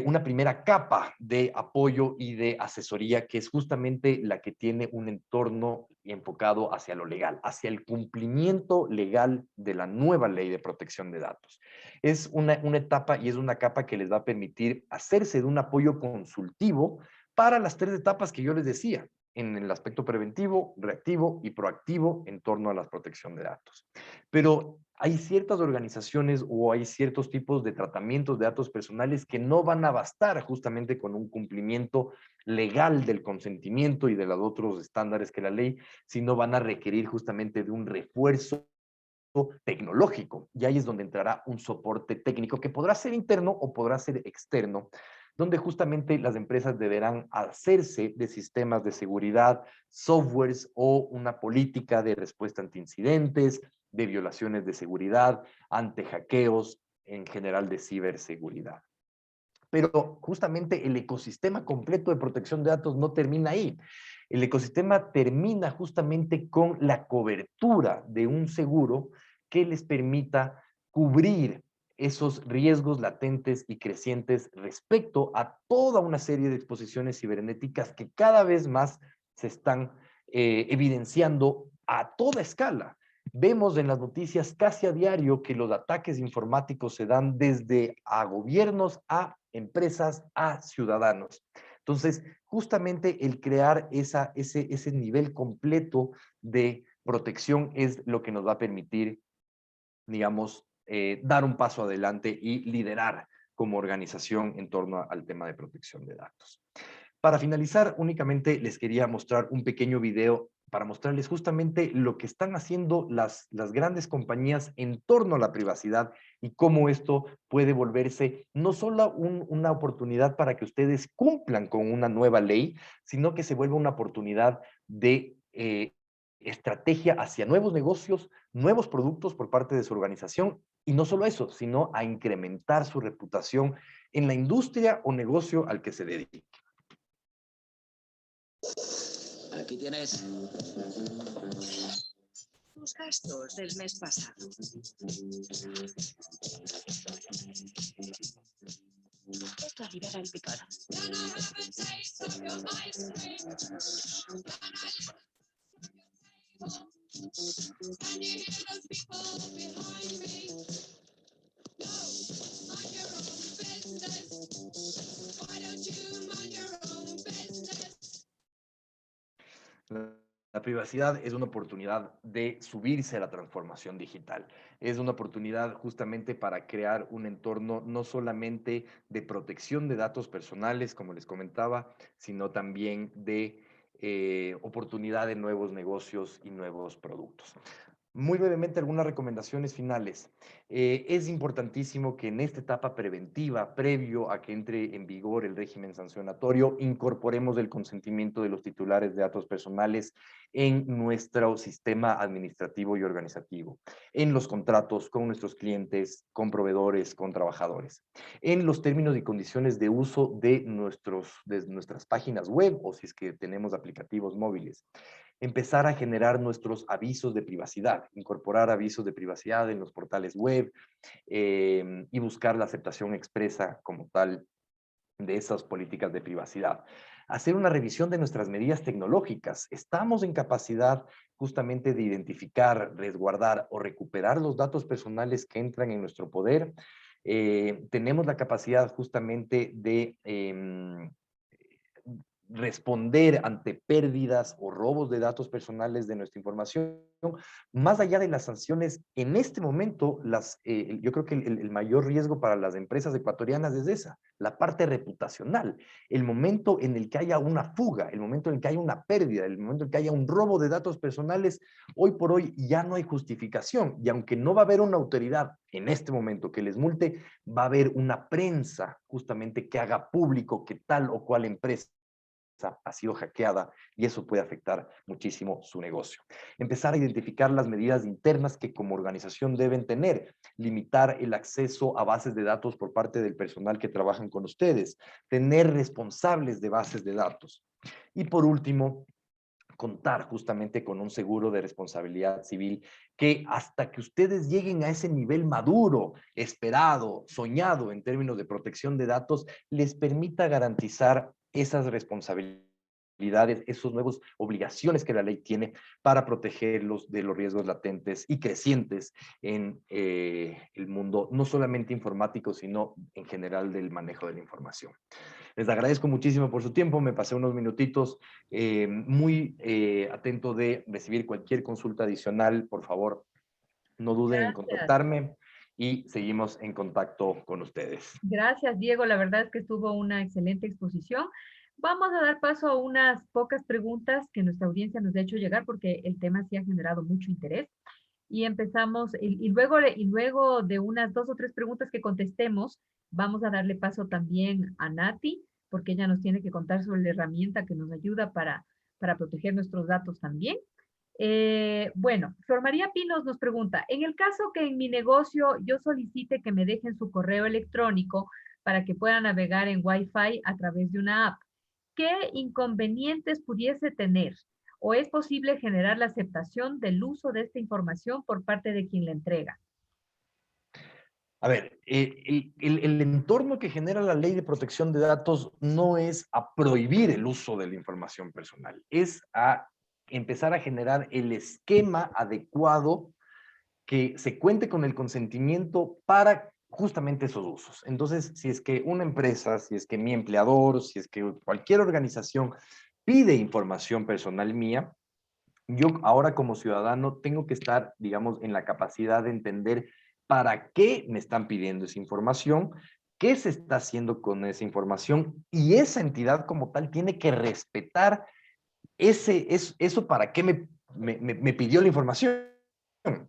una primera capa de apoyo y de asesoría, que es justamente la que tiene un entorno enfocado hacia lo legal, hacia el cumplimiento legal de la nueva ley de protección de datos. Es una etapa y es una capa que les va a permitir hacerse de un apoyo consultivo para las 3 etapas que yo les decía, en el aspecto preventivo, reactivo y proactivo en torno a la protección de datos. Pero hay ciertas organizaciones o hay ciertos tipos de tratamientos de datos personales que no van a bastar justamente con un cumplimiento legal del consentimiento y de los otros estándares que la ley, sino van a requerir justamente de un refuerzo tecnológico. Y ahí es donde entrará un soporte técnico que podrá ser interno o podrá ser externo, donde justamente las empresas deberán hacerse de sistemas de seguridad, softwares o una política de respuesta ante incidentes, de violaciones de seguridad, ante hackeos, en general de ciberseguridad. Pero justamente el ecosistema completo de protección de datos no termina ahí. El ecosistema termina justamente con la cobertura de un seguro que les permita cubrir esos riesgos latentes y crecientes respecto a toda una serie de exposiciones cibernéticas que cada vez más se están evidenciando a toda escala. Vemos en las noticias casi a diario que los ataques informáticos se dan desde a gobiernos, a empresas, a ciudadanos. Entonces, justamente el crear ese nivel completo de protección es lo que nos va a permitir, digamos, dar un paso adelante y liderar como organización en torno al tema de protección de datos. Para finalizar, únicamente les quería mostrar un pequeño video para mostrarles justamente lo que están haciendo las grandes compañías en torno a la privacidad y cómo esto puede volverse no solo una oportunidad para que ustedes cumplan con una nueva ley, sino que se vuelva una oportunidad de estrategia hacia nuevos negocios, nuevos productos por parte de su organización, y no solo eso, sino a incrementar su reputación en la industria o negocio al que se dedique. Aquí tienes tus gastos del mes pasado. Esto aliviará el picor. La privacidad es una oportunidad de subirse a la transformación digital. Es una oportunidad justamente para crear un entorno no solamente de protección de datos personales, como les comentaba, sino también de oportunidad de nuevos negocios y nuevos productos. Muy brevemente, algunas recomendaciones finales. Es importantísimo que en esta etapa preventiva, previo a que entre en vigor el régimen sancionatorio, incorporemos el consentimiento de los titulares de datos personales en nuestro sistema administrativo y organizativo, en los contratos con nuestros clientes, con proveedores, con trabajadores, en los términos y condiciones de uso de nuestras páginas web o si es que tenemos aplicativos móviles. Empezar a generar nuestros avisos de privacidad, incorporar avisos de privacidad en los portales web y buscar la aceptación expresa como tal de esas políticas de privacidad. Hacer una revisión de nuestras medidas tecnológicas. Estamos en capacidad justamente de identificar, resguardar o recuperar los datos personales que entran en nuestro poder. Tenemos la capacidad justamente de responder ante pérdidas o robos de datos personales de nuestra información. Más allá de las sanciones, en este momento, yo creo que el mayor riesgo para las empresas ecuatorianas es esa, la parte reputacional. El momento en el que haya una fuga, el momento en el que haya una pérdida, el momento en el que haya un robo de datos personales, hoy por hoy ya no hay justificación. Y aunque no va a haber una autoridad en este momento que les multe, va a haber una prensa justamente que haga público que tal o cual empresa ha sido hackeada y eso puede afectar muchísimo su negocio. Empezar a identificar las medidas internas que como organización deben tener, limitar el acceso a bases de datos por parte del personal que trabajan con ustedes, tener responsables de bases de datos. Y por último, contar justamente con un seguro de responsabilidad civil que hasta que ustedes lleguen a ese nivel maduro, esperado, soñado en términos de protección de datos, les permita garantizar esas responsabilidades, esas nuevas obligaciones que la ley tiene para protegerlos de los riesgos latentes y crecientes en el mundo, no solamente informático, sino en general del manejo de la información. Les agradezco muchísimo por su tiempo, me pasé unos minutitos, muy atento de recibir cualquier consulta adicional, por favor, no duden en Gracias. contactarme y seguimos en contacto con ustedes. Gracias, Diego. La verdad es que estuvo una excelente exposición. Vamos a dar paso a unas pocas preguntas que nuestra audiencia nos ha hecho llegar porque el tema sí ha generado mucho interés. Y empezamos, y luego de unas dos o tres preguntas que contestemos, vamos a darle paso también a Nati, porque ella nos tiene que contar sobre la herramienta que nos ayuda para proteger nuestros datos también. Bueno, Flor María Pinos nos pregunta, en el caso que en mi negocio yo solicite que me dejen su correo electrónico para que pueda navegar en Wi-Fi a través de una app, ¿qué inconvenientes pudiese tener? ¿O es posible generar la aceptación del uso de esta información por parte de quien la entrega? A ver, el entorno que genera la ley de protección de datos no es a prohibir el uso de la información personal, es a empezar a generar el esquema adecuado que se cuente con el consentimiento para justamente esos usos. Entonces, si es que una empresa, si es que mi empleador, si es que cualquier organización pide información personal mía, yo ahora como ciudadano tengo que estar, digamos, en la capacidad de entender para qué me están pidiendo esa información, qué se está haciendo con esa información y esa entidad como tal tiene que respetar eso para qué me pidió la información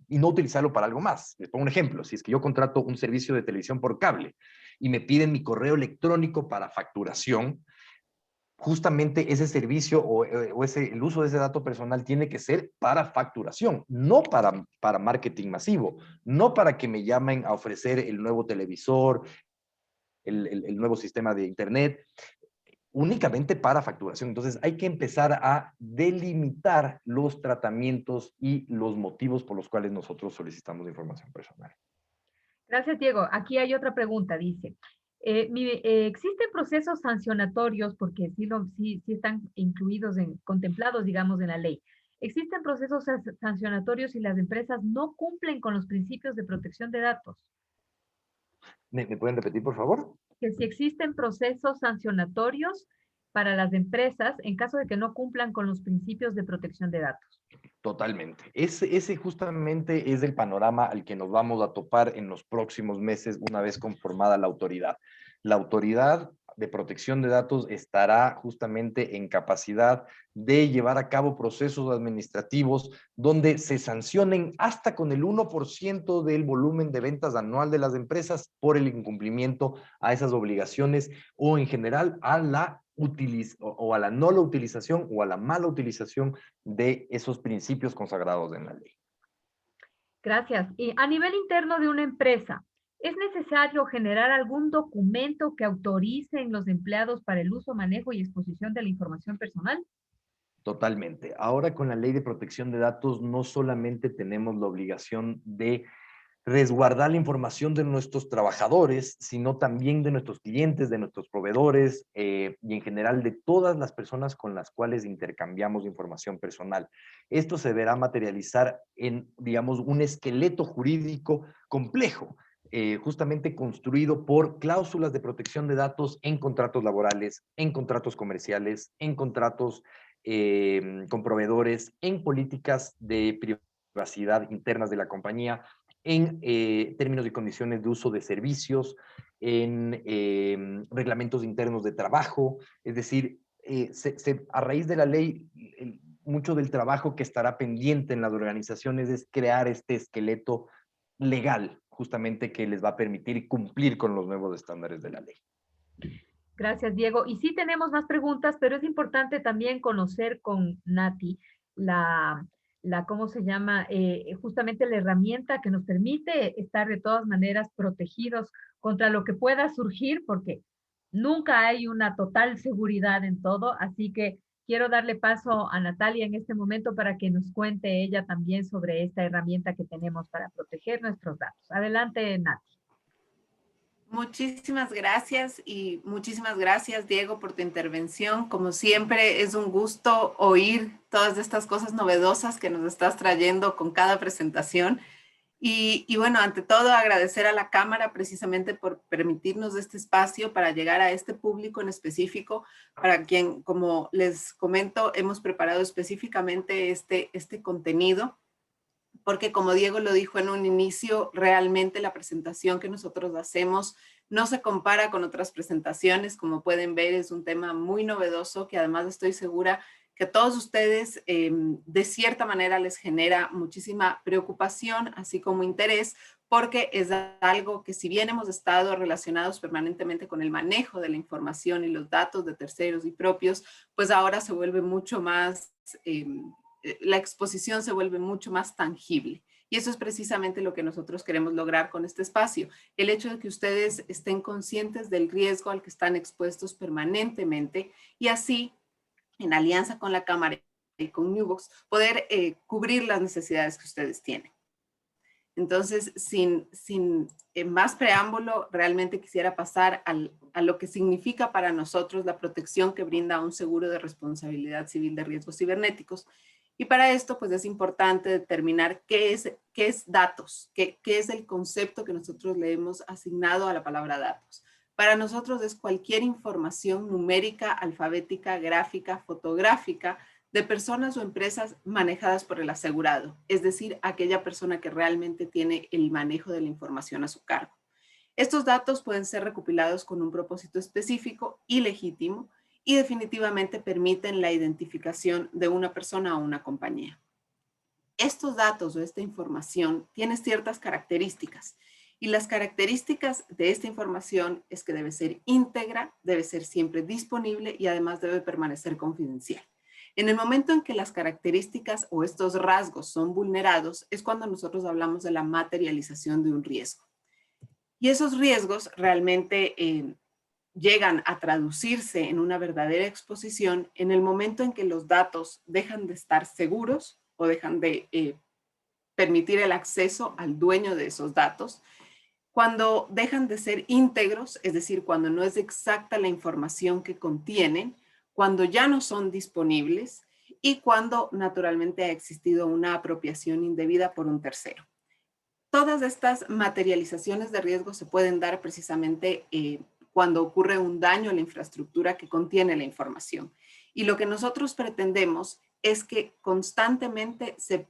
y no utilizarlo para algo más. Les pongo un ejemplo. Si es que yo contrato un servicio de televisión por cable y me piden mi correo electrónico para facturación, justamente ese servicio el uso de ese dato personal tiene que ser para facturación, no para marketing masivo, no para que me llamen a ofrecer el nuevo televisor, el nuevo sistema de internet, únicamente para facturación. Entonces hay que empezar a delimitar los tratamientos y los motivos por los cuales nosotros solicitamos información personal. Gracias, Diego. Aquí hay otra pregunta, dice. ¿Existen procesos sancionatorios, porque sí están incluidos, contemplados, digamos, en la ley? ¿Existen procesos sancionatorios si las empresas no cumplen con los principios de protección de datos? ¿Me pueden repetir, por favor? Que si existen procesos sancionatorios para las empresas en caso de que no cumplan con los principios de protección de datos. Totalmente. Ese justamente es el panorama al que nos vamos a topar en los próximos meses una vez conformada la autoridad. La autoridad de protección de datos estará justamente en capacidad de llevar a cabo procesos administrativos donde se sancionen hasta con el 1% del volumen de ventas anual de las empresas por el incumplimiento a esas obligaciones o en general a la a la no la utilización o a la mala utilización de esos principios consagrados en la ley. Gracias. Y a nivel interno de una empresa, ¿es necesario generar algún documento que autorice a los empleados para el uso, manejo y exposición de la información personal? Totalmente. Ahora con la ley de protección de datos no solamente tenemos la obligación de resguardar la información de nuestros trabajadores, sino también de nuestros clientes, de nuestros proveedores y en general de todas las personas con las cuales intercambiamos información personal. Esto se verá materializar en, digamos, un esqueleto jurídico complejo, justamente construido por cláusulas de protección de datos en contratos laborales, en contratos comerciales, en contratos con proveedores, en políticas de privacidad internas de la compañía, en términos y condiciones de uso de servicios, en reglamentos internos de trabajo, es decir, a raíz de la ley, mucho del trabajo que estará pendiente en las organizaciones es crear este esqueleto legal, justamente que les va a permitir cumplir con los nuevos estándares de la ley. Gracias, Diego. Y sí tenemos más preguntas, pero es importante también conocer con Nati ¿cómo se llama? Justamente la herramienta que nos permite estar de todas maneras protegidos contra lo que pueda surgir, porque nunca hay una total seguridad en todo. Así que quiero darle paso a Natalia en este momento para que nos cuente ella también sobre esta herramienta que tenemos para proteger nuestros datos. Adelante, Nati. Muchísimas gracias y muchísimas gracias, Diego, por tu intervención. Como siempre, es un gusto oír todas estas cosas novedosas que nos estás trayendo con cada presentación. Y bueno, ante todo, agradecer a la Cámara precisamente por permitirnos este espacio para llegar a este público en específico, para quien, como les comento, hemos preparado específicamente este contenido, porque como Diego lo dijo en un inicio, realmente la presentación que nosotros hacemos no se compara con otras presentaciones. Como pueden ver, es un tema muy novedoso que además estoy segura que a todos ustedes de cierta manera les genera muchísima preocupación, así como interés, porque es algo que si bien hemos estado relacionados permanentemente con el manejo de la información y los datos de terceros y propios, pues ahora se vuelve mucho más... la exposición se vuelve mucho más tangible. Y eso es precisamente lo que nosotros queremos lograr con este espacio. El hecho de que ustedes estén conscientes del riesgo al que están expuestos permanentemente y así, en alianza con la Cámara y con Newbox, poder cubrir las necesidades que ustedes tienen. Entonces, sin más preámbulo, realmente quisiera pasar a lo que significa para nosotros la protección que brinda un seguro de responsabilidad civil de riesgos cibernéticos. Y para esto, pues es importante determinar qué es datos, qué es el concepto que nosotros le hemos asignado a la palabra datos. Para nosotros es cualquier información numérica, alfabética, gráfica, fotográfica, de personas o empresas manejadas por el asegurado, es decir, aquella persona que realmente tiene el manejo de la información a su cargo. Estos datos pueden ser recopilados con un propósito específico y legítimo y definitivamente permiten la identificación de una persona o una compañía. Estos datos o esta información tiene ciertas características y las características de esta información es que debe ser íntegra, debe ser siempre disponible y además debe permanecer confidencial. En el momento en que las características o estos rasgos son vulnerados es cuando nosotros hablamos de la materialización de un riesgo. Y esos riesgos realmente llegan a traducirse en una verdadera exposición en el momento en que los datos dejan de estar seguros o dejan de permitir el acceso al dueño de esos datos, cuando dejan de ser íntegros, es decir, cuando no es exacta la información que contienen, cuando ya no son disponibles y cuando naturalmente ha existido una apropiación indebida por un tercero. Todas estas materializaciones de riesgo se pueden dar precisamente cuando ocurre un daño a la infraestructura que contiene la información. Y lo que nosotros pretendemos es que constantemente se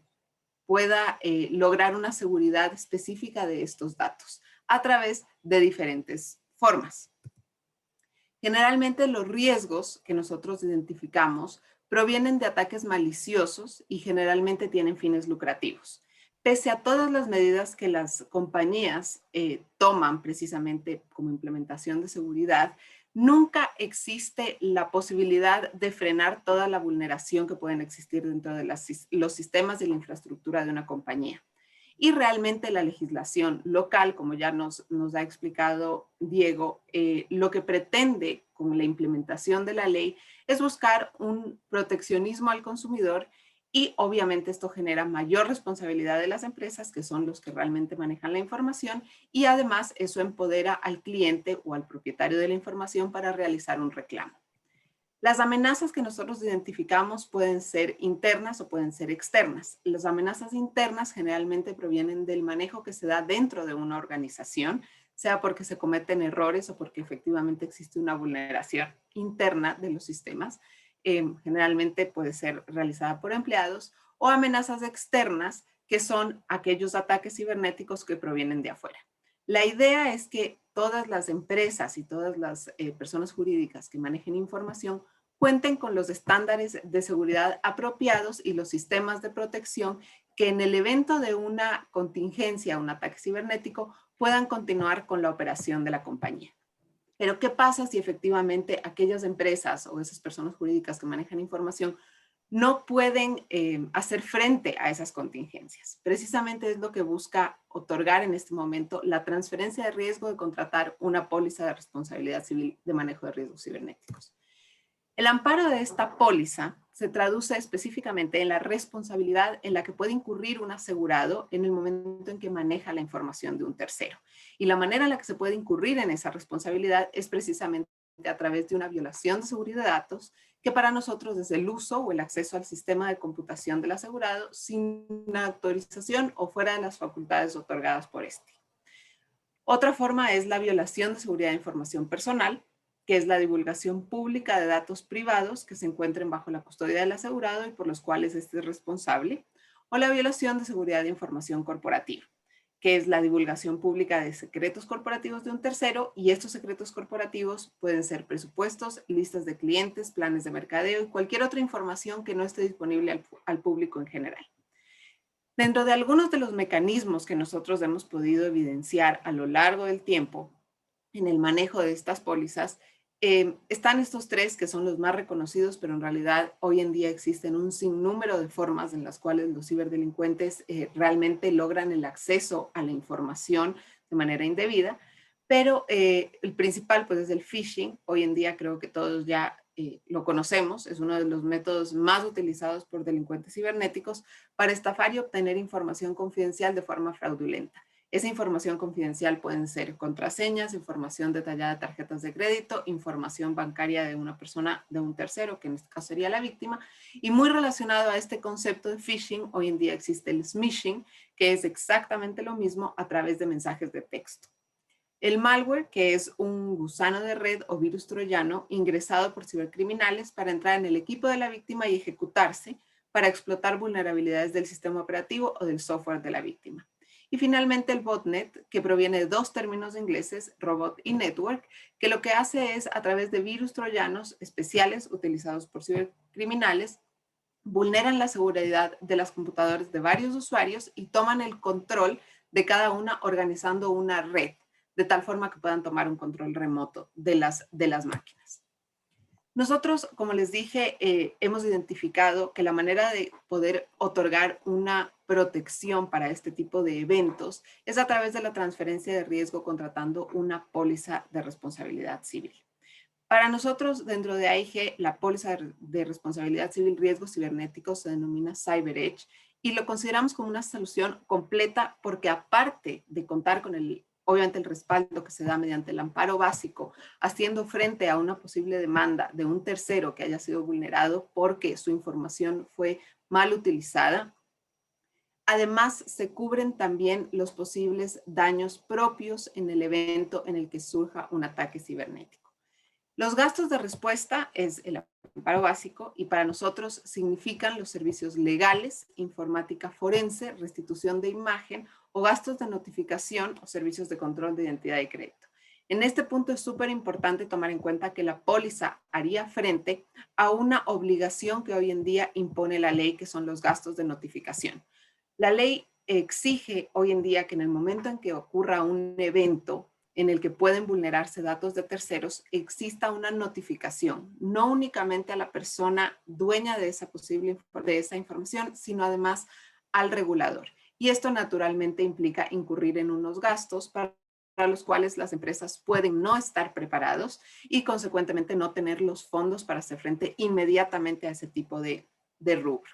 pueda lograr una seguridad específica de estos datos a través de diferentes formas. Generalmente los riesgos que nosotros identificamos provienen de ataques maliciosos y generalmente tienen fines lucrativos. Pese a todas las medidas que las compañías toman precisamente como implementación de seguridad, nunca existe la posibilidad de frenar toda la vulneración que pueden existir dentro de los sistemas de la infraestructura de una compañía. Y realmente la legislación local, como ya nos ha explicado Diego, lo que pretende con la implementación de la ley es buscar un proteccionismo al consumidor y obviamente esto genera mayor responsabilidad de las empresas, que son los que realmente manejan la información, y además eso empodera al cliente o al propietario de la información para realizar un reclamo. Las amenazas que nosotros identificamos pueden ser internas o pueden ser externas. Las amenazas internas generalmente provienen del manejo que se da dentro de una organización, sea porque se cometen errores o porque efectivamente existe una vulneración interna de los sistemas. Generalmente puede ser realizada por empleados, o amenazas externas, que son aquellos ataques cibernéticos que provienen de afuera. La idea es que todas las empresas y todas las personas jurídicas que manejen información cuenten con los estándares de seguridad apropiados y los sistemas de protección que en el evento de una contingencia, un ataque cibernético, puedan continuar con la operación de la compañía. Pero ¿qué pasa si efectivamente aquellas empresas o esas personas jurídicas que manejan información no pueden hacer frente a esas contingencias? Precisamente es lo que busca otorgar en este momento la transferencia de riesgo de contratar una póliza de responsabilidad civil de manejo de riesgos cibernéticos. El amparo de esta póliza se traduce específicamente en la responsabilidad en la que puede incurrir un asegurado en el momento en que maneja la información de un tercero. Y la manera en la que se puede incurrir en esa responsabilidad es precisamente a través de una violación de seguridad de datos, que para nosotros es el uso o el acceso al sistema de computación del asegurado sin una autorización o fuera de las facultades otorgadas por este. Otra forma es la violación de seguridad de información personal, que es la divulgación pública de datos privados que se encuentren bajo la custodia del asegurado y por los cuales éste es responsable, o la violación de seguridad de información corporativa, que es la divulgación pública de secretos corporativos de un tercero, y estos secretos corporativos pueden ser presupuestos, listas de clientes, planes de mercadeo y cualquier otra información que no esté disponible al público en general. Dentro de algunos de los mecanismos que nosotros hemos podido evidenciar a lo largo del tiempo en el manejo de estas pólizas, están estos tres que son los más reconocidos, pero en realidad hoy en día existen un sinnúmero de formas en las cuales los ciberdelincuentes realmente logran el acceso a la información de manera indebida, pero el principal pues es el phishing. Hoy en día creo que todos ya lo conocemos, es uno de los métodos más utilizados por delincuentes cibernéticos para estafar y obtener información confidencial de forma fraudulenta. Esa información confidencial pueden ser contraseñas, información detallada de tarjetas de crédito, información bancaria de una persona, de un tercero, que en este caso sería la víctima. Y muy relacionado a este concepto de phishing, hoy en día existe el smishing, que es exactamente lo mismo a través de mensajes de texto. El malware, que es un gusano de red o virus troyano ingresado por cibercriminales para entrar en el equipo de la víctima y ejecutarse para explotar vulnerabilidades del sistema operativo o del software de la víctima. Y finalmente el botnet, que proviene de dos términos ingleses, robot y network, que lo que hace es, a través de virus troyanos especiales utilizados por cibercriminales, vulneran la seguridad de las computadoras de varios usuarios y toman el control de cada una organizando una red, de tal forma que puedan tomar un control remoto de las máquinas. Nosotros, como les dije, hemos identificado que la manera de poder otorgar una protección para este tipo de eventos es a través de la transferencia de riesgo contratando una póliza de responsabilidad civil. Para nosotros, dentro de AIG, la póliza de responsabilidad civil riesgos cibernéticos se denomina CyberEdge y lo consideramos como una solución completa porque aparte de contar con obviamente el respaldo que se da mediante el amparo básico, haciendo frente a una posible demanda de un tercero que haya sido vulnerado porque su información fue mal utilizada, además se cubren también los posibles daños propios en el evento en el que surja un ataque cibernético. Los gastos de respuesta es el amparo básico y para nosotros significan los servicios legales, informática forense, restitución de imagen o gastos de notificación o servicios de control de identidad y crédito. En este punto es súper importante tomar en cuenta que la póliza haría frente a una obligación que hoy en día impone la ley, que son los gastos de notificación. La ley exige hoy en día que en el momento en que ocurra un evento en el que pueden vulnerarse datos de terceros, exista una notificación, no únicamente a la persona dueña de esa información, sino además al regulador. Y esto naturalmente implica incurrir en unos gastos para los cuales las empresas pueden no estar preparados y consecuentemente no tener los fondos para hacer frente inmediatamente a ese tipo de rubro.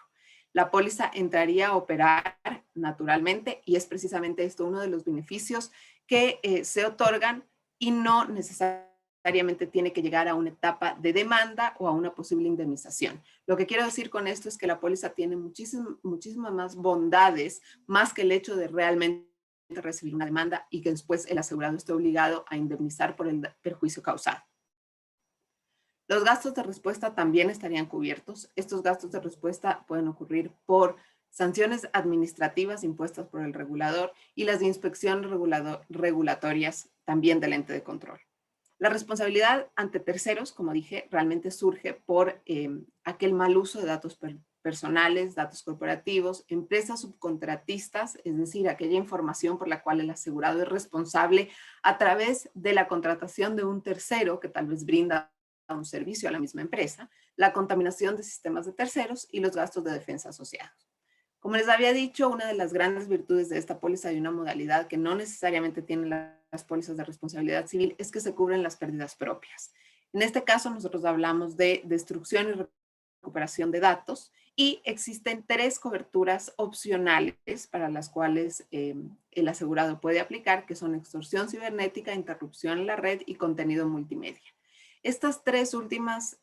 La póliza entraría a operar naturalmente y es precisamente esto uno de los beneficios que se otorgan y no necesariamente tiene que llegar a una etapa de demanda o a una posible indemnización. Lo que quiero decir con esto es que la póliza tiene muchísimas más bondades, más que el hecho de realmente recibir una demanda y que después el asegurado esté obligado a indemnizar por el perjuicio causado. Los gastos de respuesta también estarían cubiertos. Estos gastos de respuesta pueden ocurrir por sanciones administrativas impuestas por el regulador y las de inspección regulatorias también del ente de control. La responsabilidad ante terceros, como dije, realmente surge por aquel mal uso de datos personales, datos corporativos, empresas subcontratistas, es decir, aquella información por la cual el asegurado es responsable a través de la contratación de un tercero que tal vez brinda un servicio a la misma empresa, la contaminación de sistemas de terceros y los gastos de defensa asociados. Como les había dicho, una de las grandes virtudes de esta póliza y una modalidad que no necesariamente tienen las pólizas de responsabilidad civil es que se cubren las pérdidas propias. En este caso, nosotros hablamos de destrucción y recuperación de datos y existen 3 coberturas opcionales para las cuales el asegurado puede aplicar, que son extorsión cibernética, interrupción en la red y contenido multimedia. Estas 3 últimas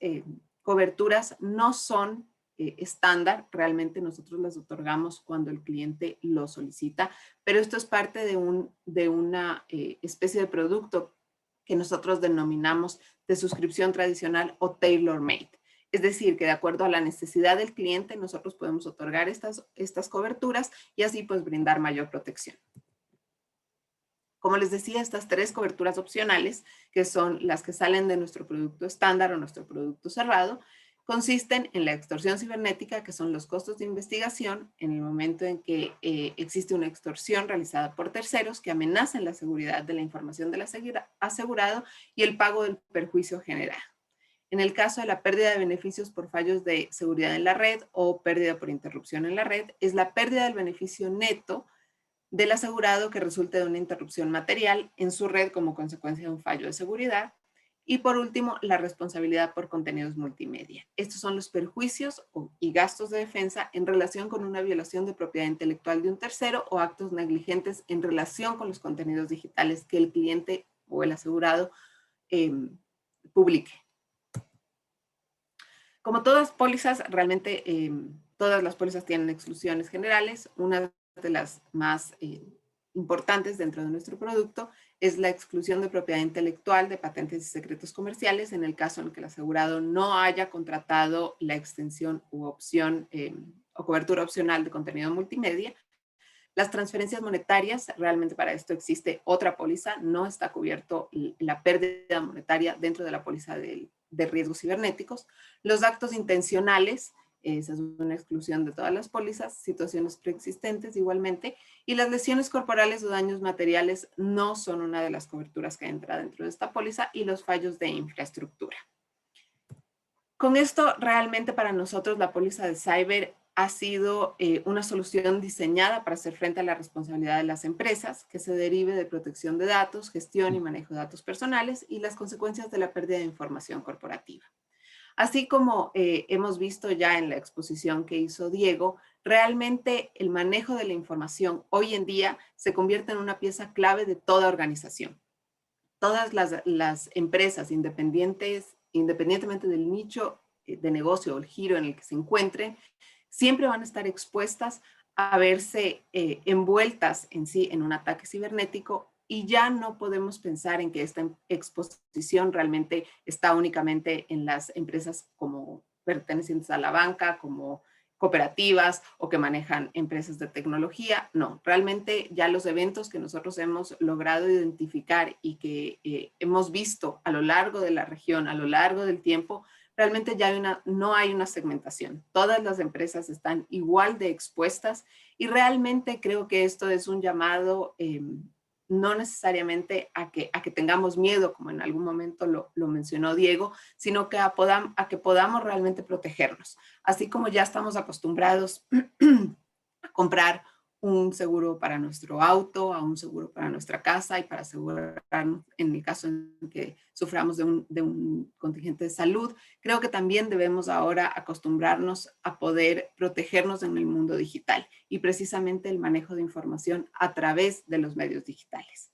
coberturas no son estándar, realmente nosotros las otorgamos cuando el cliente lo solicita, pero esto es parte de una especie de producto que nosotros denominamos de suscripción tradicional o tailor-made. Es decir, que de acuerdo a la necesidad del cliente, nosotros podemos otorgar estas coberturas y así pues brindar mayor protección. Como les decía, estas 3 coberturas opcionales, que son las que salen de nuestro producto estándar o nuestro producto cerrado, consisten en la extorsión cibernética, que son los costos de investigación en el momento en que existe una extorsión realizada por terceros que amenazan la seguridad de la información del asegurado y el pago del perjuicio generado. En el caso de la pérdida de beneficios por fallos de seguridad en la red o pérdida por interrupción en la red, es la pérdida del beneficio neto del asegurado que resulte de una interrupción material en su red como consecuencia de un fallo de seguridad. Y por último, la responsabilidad por contenidos multimedia. Estos son los perjuicios y gastos de defensa en relación con una violación de propiedad intelectual de un tercero o actos negligentes en relación con los contenidos digitales que el cliente o el asegurado publique. Como todas pólizas, realmente todas las pólizas tienen exclusiones generales. Una de las más importantes dentro de nuestro producto es la exclusión de propiedad intelectual de patentes y secretos comerciales en el caso en el que el asegurado no haya contratado la extensión u opción o cobertura opcional de contenido multimedia, Las transferencias monetarias, realmente para esto existe otra póliza, no está cubierto la pérdida monetaria dentro de la póliza de riesgos cibernéticos. Los actos intencionales, esa es una exclusión de todas las pólizas, situaciones preexistentes igualmente, y las lesiones corporales o daños materiales no son una de las coberturas que entra dentro de esta póliza, y los fallos de infraestructura. Con esto, realmente para nosotros la póliza de cyber ha sido una solución diseñada para hacer frente a la responsabilidad de las empresas que se derive de protección de datos, gestión y manejo de datos personales y las consecuencias de la pérdida de información corporativa. Así como hemos visto ya en la exposición que hizo Diego, realmente el manejo de la información hoy en día se convierte en una pieza clave de toda organización. Todas las empresas independientemente del nicho de negocio o el giro en el que se encuentren, siempre van a estar expuestas a verse envueltas en sí en un ataque cibernético, y ya no podemos pensar en que esta exposición realmente está únicamente en las empresas como pertenecientes a la banca, como cooperativas o que manejan empresas de tecnología. No, realmente ya los eventos que nosotros hemos logrado identificar y que hemos visto a lo largo de la región, a lo largo del tiempo, realmente ya no hay una segmentación. Todas las empresas están igual de expuestas, y realmente creo que esto es un llamado no necesariamente a que tengamos miedo, como en algún momento lo mencionó Diego, sino que a que podamos realmente protegernos. Así como ya estamos acostumbrados a comprar un seguro para nuestro auto, a un seguro para nuestra casa y para asegurarnos en el caso en que suframos de un contingente de salud, creo que también debemos ahora acostumbrarnos a poder protegernos en el mundo digital y precisamente el manejo de información a través de los medios digitales.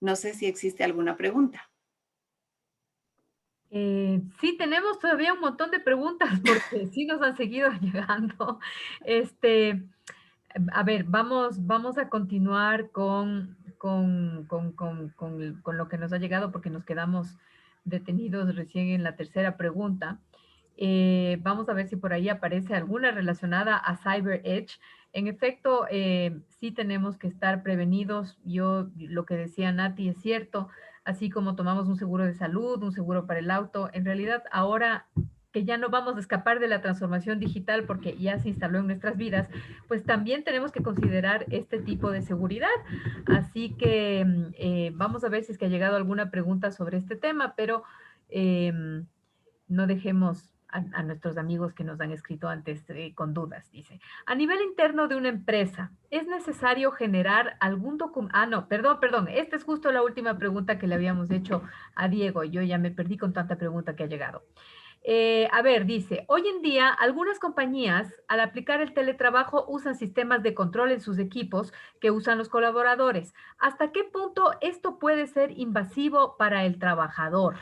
No sé si existe alguna pregunta. Sí, tenemos todavía un montón de preguntas porque sí nos han seguido llegando. A ver, vamos a continuar con lo que nos ha llegado porque nos quedamos detenidos recién en la tercera pregunta. Vamos a ver si por ahí aparece alguna relacionada a Cyber Edge. En efecto, sí tenemos que estar prevenidos. Lo que decía Nati es cierto, así como tomamos un seguro de salud, un seguro para el auto, en realidad ahora que ya no vamos a escapar de la transformación digital porque ya se instaló en nuestras vidas, pues también tenemos que considerar este tipo de seguridad. Así que vamos a ver si es que ha llegado alguna pregunta sobre este tema, pero no dejemos a nuestros amigos que nos han escrito antes con dudas. Dice, a nivel interno de una empresa, ¿es necesario generar algún documento? Ah, no, perdón. Esta es justo la última pregunta que le habíamos hecho a Diego. Yo ya me perdí con tanta pregunta que ha llegado. A ver, dice, hoy en día algunas compañías al aplicar el teletrabajo usan sistemas de control en sus equipos que usan los colaboradores. ¿Hasta qué punto esto puede ser invasivo para el trabajador?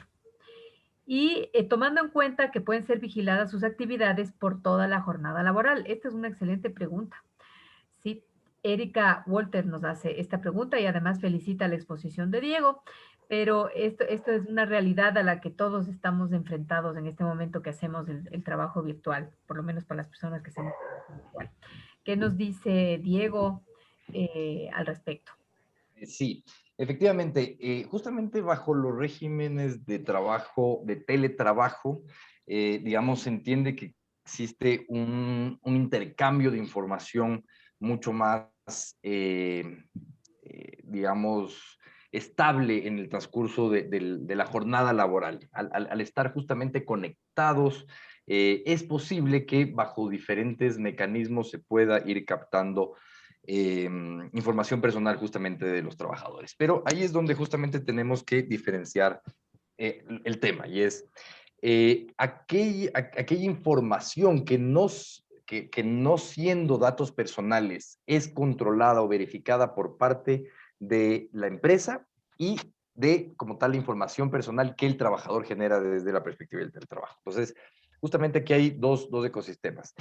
Y tomando en cuenta que pueden ser vigiladas sus actividades por toda la jornada laboral. Esta es una excelente pregunta. Sí, Erika Walter nos hace esta pregunta y además felicita la exposición de Diego, pero esto es una realidad a la que todos estamos enfrentados en este momento que hacemos el trabajo virtual, por lo menos para las personas que hacemos trabajo virtual. ¿Qué nos dice Diego al respecto? Sí, efectivamente, justamente bajo los regímenes de trabajo, de teletrabajo, digamos, se entiende que existe un intercambio de información mucho más, digamos, estable en el transcurso de la jornada laboral. Al estar justamente conectados, es posible que bajo diferentes mecanismos se pueda ir captando información personal justamente de los trabajadores. Pero ahí es donde justamente tenemos que diferenciar el tema, y es aquella información que no siendo datos personales es controlada o verificada por parte de la empresa y de, como tal, la información personal que el trabajador genera desde la perspectiva del teletrabajo. Entonces, justamente aquí hay dos ecosistemas.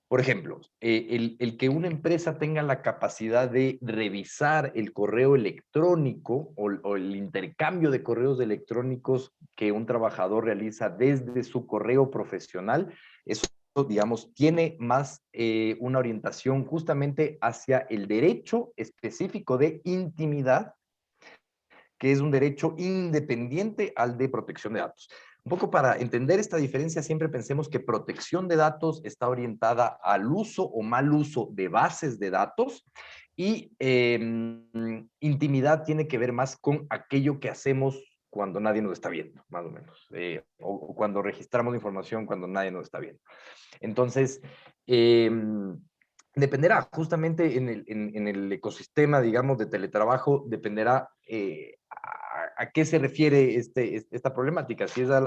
Por ejemplo, el que una empresa tenga la capacidad de revisar el correo electrónico o el intercambio de correos electrónicos que un trabajador realiza desde su correo profesional, eso digamos, tiene más una orientación justamente hacia el derecho específico de intimidad, que es un derecho independiente al de protección de datos. Un poco para entender esta diferencia, siempre pensemos que protección de datos está orientada al uso o mal uso de bases de datos y intimidad tiene que ver más con aquello que hacemos cuando nadie nos está viendo, más o menos, o cuando registramos información cuando nadie nos está viendo. Entonces, dependerá justamente en el ecosistema, digamos, de teletrabajo, dependerá a qué se refiere esta problemática, si es a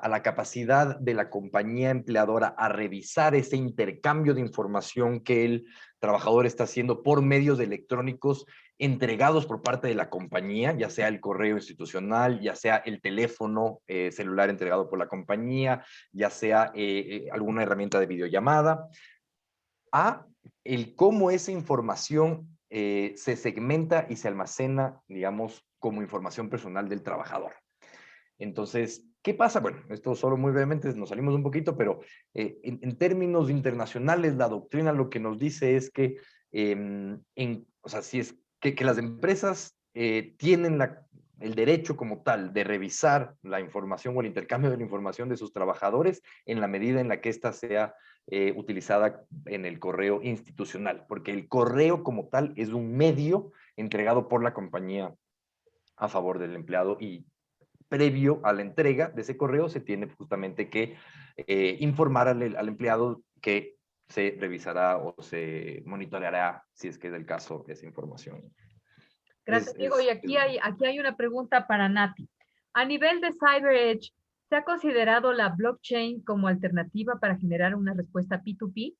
la capacidad de la compañía empleadora a revisar ese intercambio de información que el trabajador está haciendo por medios electrónicos entregados por parte de la compañía, ya sea el correo institucional, ya sea el teléfono celular entregado por la compañía, ya sea alguna herramienta de videollamada, a el cómo esa información se segmenta y se almacena, digamos, como información personal del trabajador. Entonces, ¿qué pasa? Bueno, esto solo muy brevemente, nos salimos un poquito, pero en términos internacionales, la doctrina lo que nos dice es que, o sea, si es que las empresas tienen el derecho como tal de revisar la información o el intercambio de la información de sus trabajadores en la medida en la que ésta sea utilizada en el correo institucional, porque el correo como tal es un medio entregado por la compañía a favor del empleado y previo a la entrega de ese correo se tiene justamente que informar al empleado que se revisará o se monitoreará, si es que es el caso, esa información. Gracias, Diego. Y aquí hay una pregunta para Nati. A nivel de Cyber Edge, ¿se ha considerado la blockchain como alternativa para generar una respuesta P2P?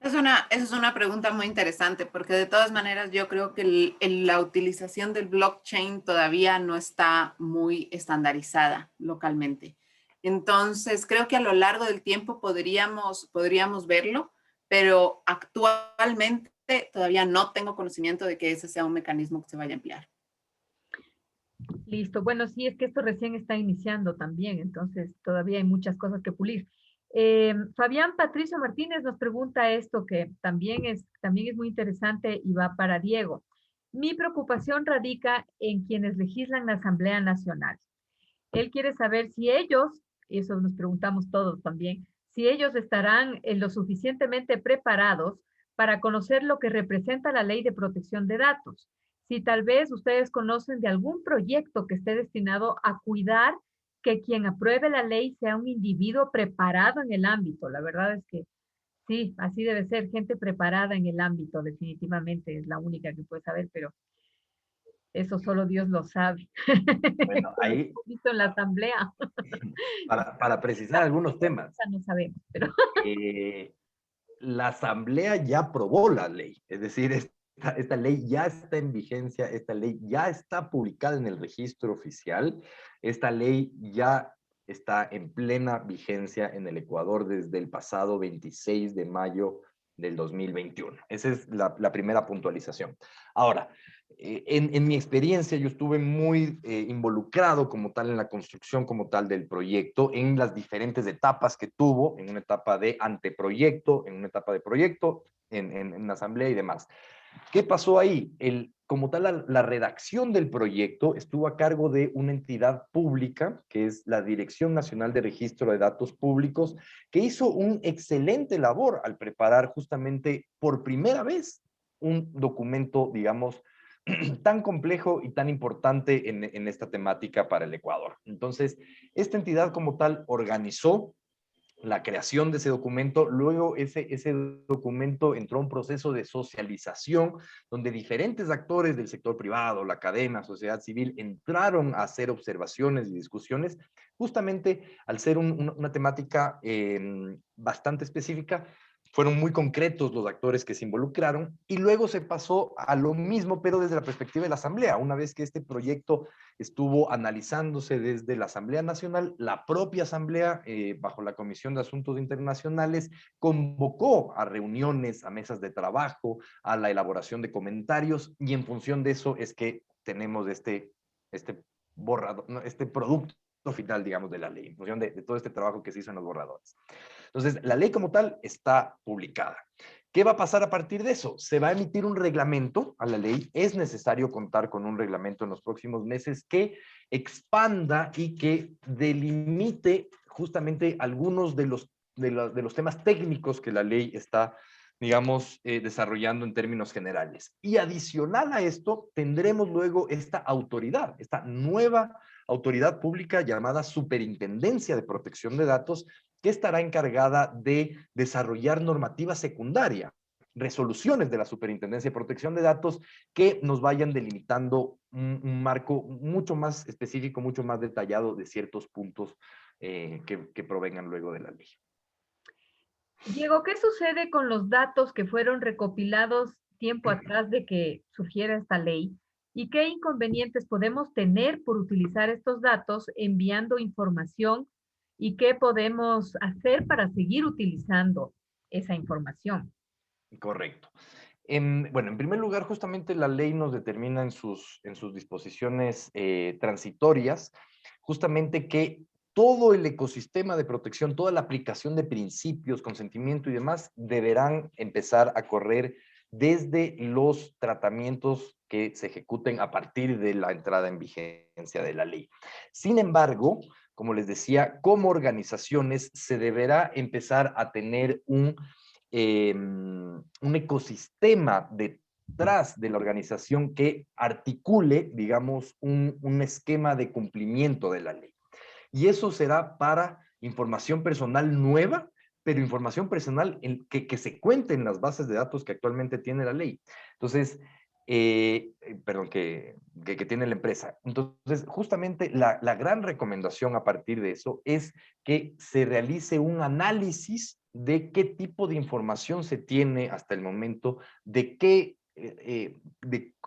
Esa es una pregunta muy interesante porque de todas maneras yo creo que la utilización del blockchain todavía no está muy estandarizada localmente. Entonces creo que a lo largo del tiempo podríamos verlo, pero actualmente todavía no tengo conocimiento de que ese sea un mecanismo que se vaya a emplear. Listo. Bueno, sí, es que esto recién está iniciando también, entonces todavía hay muchas cosas que pulir. Fabián Patricio Martínez nos pregunta esto que también es muy interesante y va para Diego. Mi preocupación radica en quienes legislan la Asamblea Nacional. Él quiere saber si ellos, y eso nos preguntamos todos también, si ellos estarán lo suficientemente preparados para conocer lo que representa la Ley de Protección de Datos. Si tal vez ustedes conocen de algún proyecto que esté destinado a cuidar que quien apruebe la ley sea un individuo preparado en el ámbito. La verdad es que sí, así debe ser, gente preparada en el ámbito, definitivamente es la única que puede saber, pero eso solo Dios lo sabe. Bueno, ahí, Visto en la asamblea. para precisar algunos temas, No sabemos, pero eh, la Asamblea ya aprobó la ley, es decir, esta ley ya está en vigencia, esta ley ya está publicada en el registro oficial, esta ley ya está en plena vigencia en el Ecuador desde el pasado 26 de mayo del 2021. Esa es la primera puntualización. Ahora, en mi experiencia yo estuve muy involucrado como tal en la construcción como tal del proyecto, en las diferentes etapas que tuvo, en una etapa de anteproyecto, en una etapa de proyecto, en la asamblea y demás. ¿Qué pasó ahí? Como tal, la redacción del proyecto estuvo a cargo de una entidad pública, que es la Dirección Nacional de Registro de Datos Públicos, que hizo un excelente labor al preparar justamente por primera vez un documento, digamos, tan complejo y tan importante en esta temática para el Ecuador. Entonces, esta entidad como tal organizó la creación de ese documento, luego ese documento entró a un proceso de socialización donde diferentes actores del sector privado, la cadena, sociedad civil, entraron a hacer observaciones y discusiones, justamente al ser una temática bastante específica. Fueron muy concretos los actores que se involucraron y luego se pasó a lo mismo, pero desde la perspectiva de la Asamblea. Una vez que este proyecto estuvo analizándose desde la Asamblea Nacional, la propia Asamblea, bajo la Comisión de Asuntos Internacionales, convocó a reuniones, a mesas de trabajo, a la elaboración de comentarios, y en función de eso es que tenemos este producto final, digamos, de la ley, en función de todo este trabajo que se hizo en los borradores. Entonces, la ley como tal está publicada. ¿Qué va a pasar a partir de eso? Se va a emitir un reglamento a la ley. Es necesario contar con un reglamento en los próximos meses que expanda y que delimite justamente algunos de los temas técnicos que la ley está, digamos, desarrollando en términos generales. Y adicional a esto, tendremos luego esta autoridad, esta nueva autoridad pública llamada Superintendencia de Protección de Datos, que estará encargada de desarrollar normativa secundaria, resoluciones de la Superintendencia de Protección de Datos que nos vayan delimitando un marco mucho más específico, mucho más detallado de ciertos puntos que provengan luego de la ley. Diego, ¿qué sucede con los datos que fueron recopilados tiempo atrás de que surgiera esta ley? ¿Y qué inconvenientes podemos tener por utilizar estos datos enviando información? ¿Y qué podemos hacer para seguir utilizando esa información? Correcto. Bueno, en primer lugar, justamente la ley nos determina en sus disposiciones transitorias, justamente que todo el ecosistema de protección, toda la aplicación de principios, consentimiento y demás, deberán empezar a correr desde los tratamientos que se ejecuten a partir de la entrada en vigencia de la ley. Sin embargo, como les decía, como organizaciones se deberá empezar a tener un ecosistema detrás de la organización que articule, digamos, un esquema de cumplimiento de la ley. Y eso será para información personal nueva, pero información personal que se cuente en las bases de datos que actualmente tiene la ley. Entonces, perdón, que tiene la empresa. Entonces, justamente la gran recomendación a partir de eso es que se realice un análisis de qué tipo de información se tiene hasta el momento, de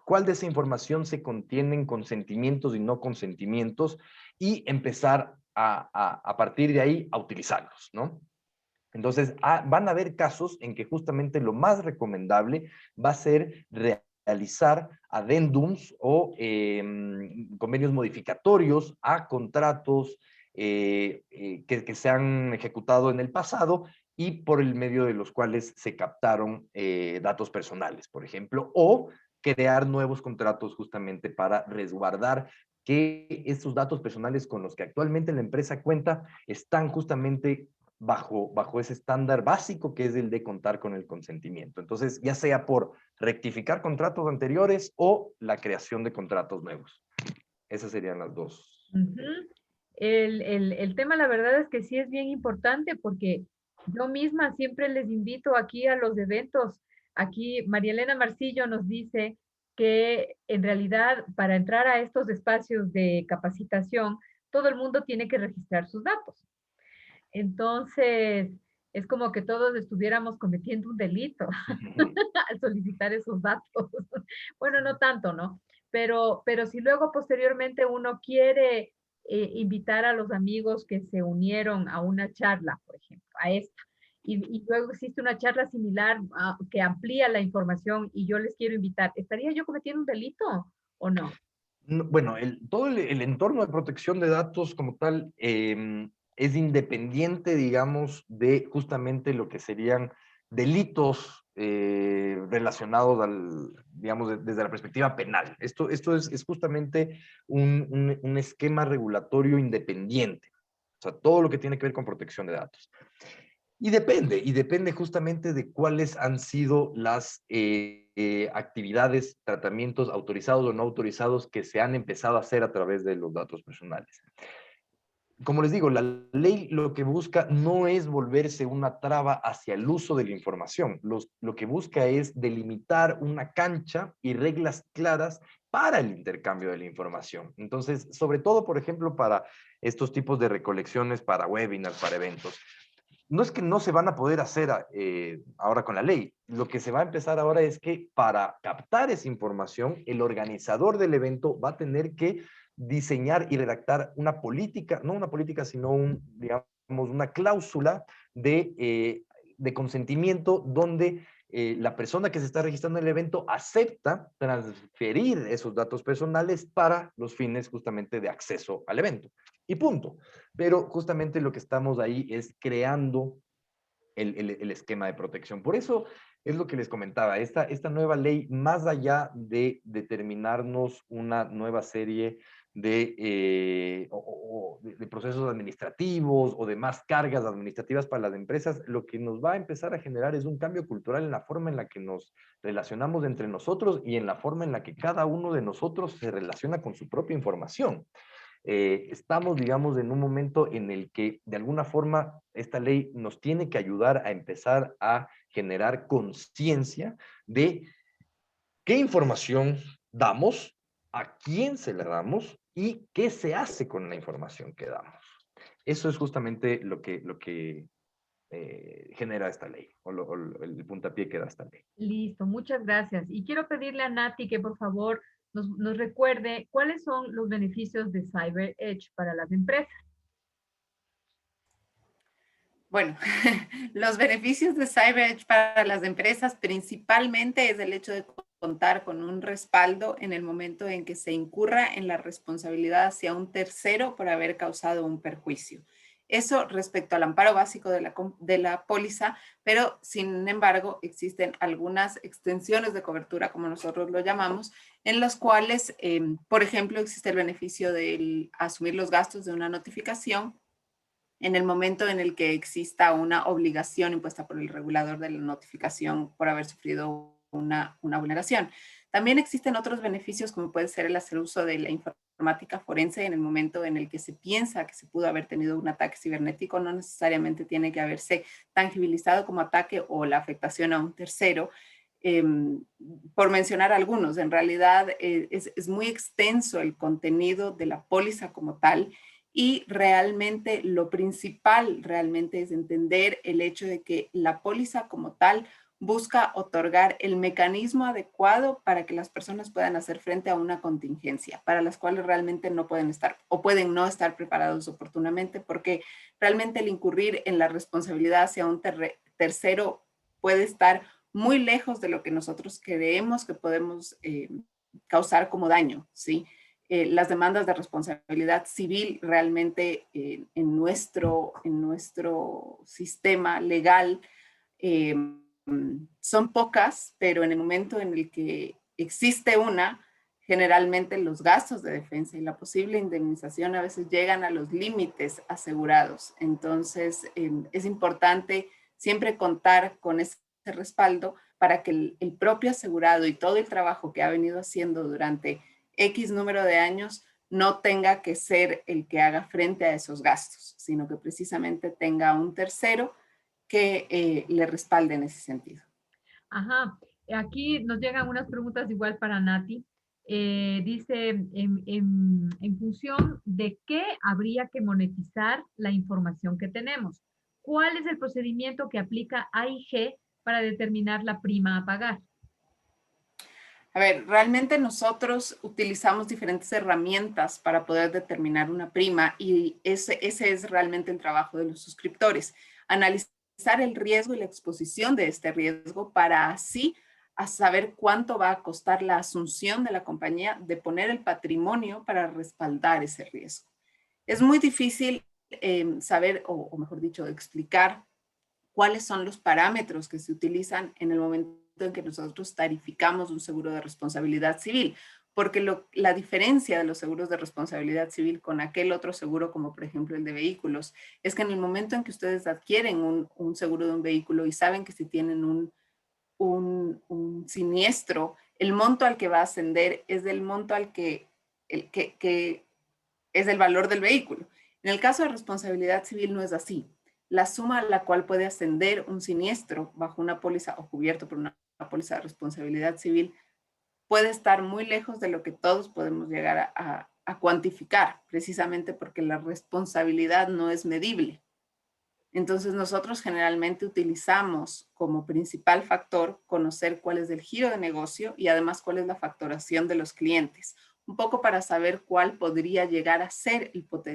cuál de esa información se contienen consentimientos y no consentimientos, y empezar a partir de ahí a utilizarlos, ¿no? Entonces, van a haber casos en que justamente lo más recomendable va a ser realizar adendums o convenios modificatorios a contratos que se han ejecutado en el pasado y por el medio de los cuales se captaron datos personales, por ejemplo, o crear nuevos contratos justamente para resguardar que estos datos personales con los que actualmente la empresa cuenta están justamente bajo ese estándar básico que es el de contar con el consentimiento. Entonces, ya sea por rectificar contratos anteriores o la creación de contratos nuevos. Esas serían las dos. El tema, la verdad es que sí es bien importante porque yo misma siempre les invito aquí a los eventos. Aquí María Elena Marcillo nos dice que en realidad para entrar a estos espacios de capacitación, todo el mundo tiene que registrar sus datos. Entonces, es como que todos estuviéramos cometiendo un delito al solicitar esos datos. Bueno, no tanto, ¿no? Pero si luego posteriormente uno quiere invitar a los amigos que se unieron a una charla, por ejemplo, a esta, y luego existe una charla similar que amplía la información y yo les quiero invitar, ¿estaría yo cometiendo un delito o no? Bueno, todo el entorno de protección de datos como tal es independiente, digamos, de justamente lo que serían delitos relacionados digamos, desde la perspectiva penal. Esto es justamente un esquema regulatorio independiente. O sea, todo lo que tiene que ver con protección de datos. Y depende justamente de cuáles han sido las actividades, tratamientos autorizados o no autorizados que se han empezado a hacer a través de los datos personales. Como les digo, la ley lo que busca no es volverse una traba hacia el uso de la información. Lo que busca es delimitar una cancha y reglas claras para el intercambio de la información. Entonces, sobre todo, por ejemplo, para estos tipos de recolecciones, para webinars, para eventos, no es que no se van a poder hacer ahora con la ley. Lo que se va a empezar ahora es que para captar esa información, el organizador del evento va a tener que diseñar y redactar una política, no una política, sino digamos, una cláusula de consentimiento donde la persona que se está registrando en el evento acepta transferir esos datos personales para los fines justamente de acceso al evento. Y punto. Pero justamente lo que estamos ahí es creando el esquema de protección. Por eso es lo que les comentaba, esta nueva ley, más allá de determinarnos una nueva serie de procesos administrativos o de más cargas administrativas para las empresas, lo que nos va a empezar a generar es un cambio cultural en la forma en la que nos relacionamos entre nosotros y en la forma en la que cada uno de nosotros se relaciona con su propia información. Estamos, digamos, en un momento en el que, de alguna forma, esta ley nos tiene que ayudar a empezar a generar conciencia de qué información damos, a quién se la damos y qué se hace con la información que damos. Eso es justamente lo que genera esta ley, o el puntapié que da esta ley. Listo, muchas gracias. Y quiero pedirle a Nati que por favor nos recuerde cuáles son los beneficios de Cyber Edge para las empresas. Bueno, los beneficios de CyberEdge para las empresas principalmente es el hecho de contar con un respaldo en el momento en que se incurra en la responsabilidad hacia un tercero por haber causado un perjuicio. Eso respecto al amparo básico de la póliza, pero sin embargo existen algunas extensiones de cobertura, como nosotros lo llamamos, en los cuales, por ejemplo, existe el beneficio de asumir los gastos de una notificación en el momento en el que exista una obligación impuesta por el regulador de la notificación por haber sufrido una vulneración. También existen otros beneficios, como puede ser el hacer uso de la informática forense en el momento en el que se piensa que se pudo haber tenido un ataque cibernético. No necesariamente tiene que haberse tangibilizado como ataque o la afectación a un tercero. Por mencionar algunos, en realidad es muy extenso el contenido de la póliza como tal. Y realmente lo principal realmente es entender el hecho de que la póliza como tal busca otorgar el mecanismo adecuado para que las personas puedan hacer frente a una contingencia, para las cuales realmente no pueden estar o pueden no estar preparados oportunamente, porque realmente el incurrir en la responsabilidad hacia un tercero puede estar muy lejos de lo que nosotros creemos que podemos causar como daño, ¿sí? Las demandas de responsabilidad civil realmente en nuestro sistema legal son pocas, pero en el momento en el que existe una, generalmente los gastos de defensa y la posible indemnización a veces llegan a los límites asegurados. Entonces, es importante siempre contar con ese respaldo para que el propio asegurado y todo el trabajo que ha venido haciendo durante X número de años no tenga que ser el que haga frente a esos gastos, sino que precisamente tenga un tercero que le respalde en ese sentido. Ajá, aquí nos llegan unas preguntas igual para Nati. Dice, en función de qué habría que monetizar la información que tenemos. ¿Cuál es el procedimiento que aplica AIG para determinar la prima a pagar? A ver, realmente nosotros utilizamos diferentes herramientas para poder determinar una prima y ese es realmente el trabajo de los suscriptores. Analizar el riesgo y la exposición de este riesgo para así a saber cuánto va a costar la asunción de la compañía de poner el patrimonio para respaldar ese riesgo. Es muy difícil saber, o mejor dicho, explicar cuáles son los parámetros que se utilizan en el momento en que nosotros tarificamos un seguro de responsabilidad civil, porque la diferencia de los seguros de responsabilidad civil con aquel otro seguro, como por ejemplo el de vehículos, es que en el momento en que ustedes adquieren un seguro de un vehículo y saben que si tienen un siniestro, el monto al que va a ascender es del monto al que es el valor del vehículo. En el caso de responsabilidad civil no es así. La suma a la cual puede ascender un siniestro bajo una póliza o cubierto por una póliza de responsabilidad civil puede estar muy lejos de lo que todos podemos llegar a cuantificar, precisamente porque la responsabilidad no es medible. Entonces nosotros generalmente utilizamos como principal factor conocer cuál es el giro de negocio y además cuál es la facturación de los clientes, un poco para saber cuál podría llegar a ser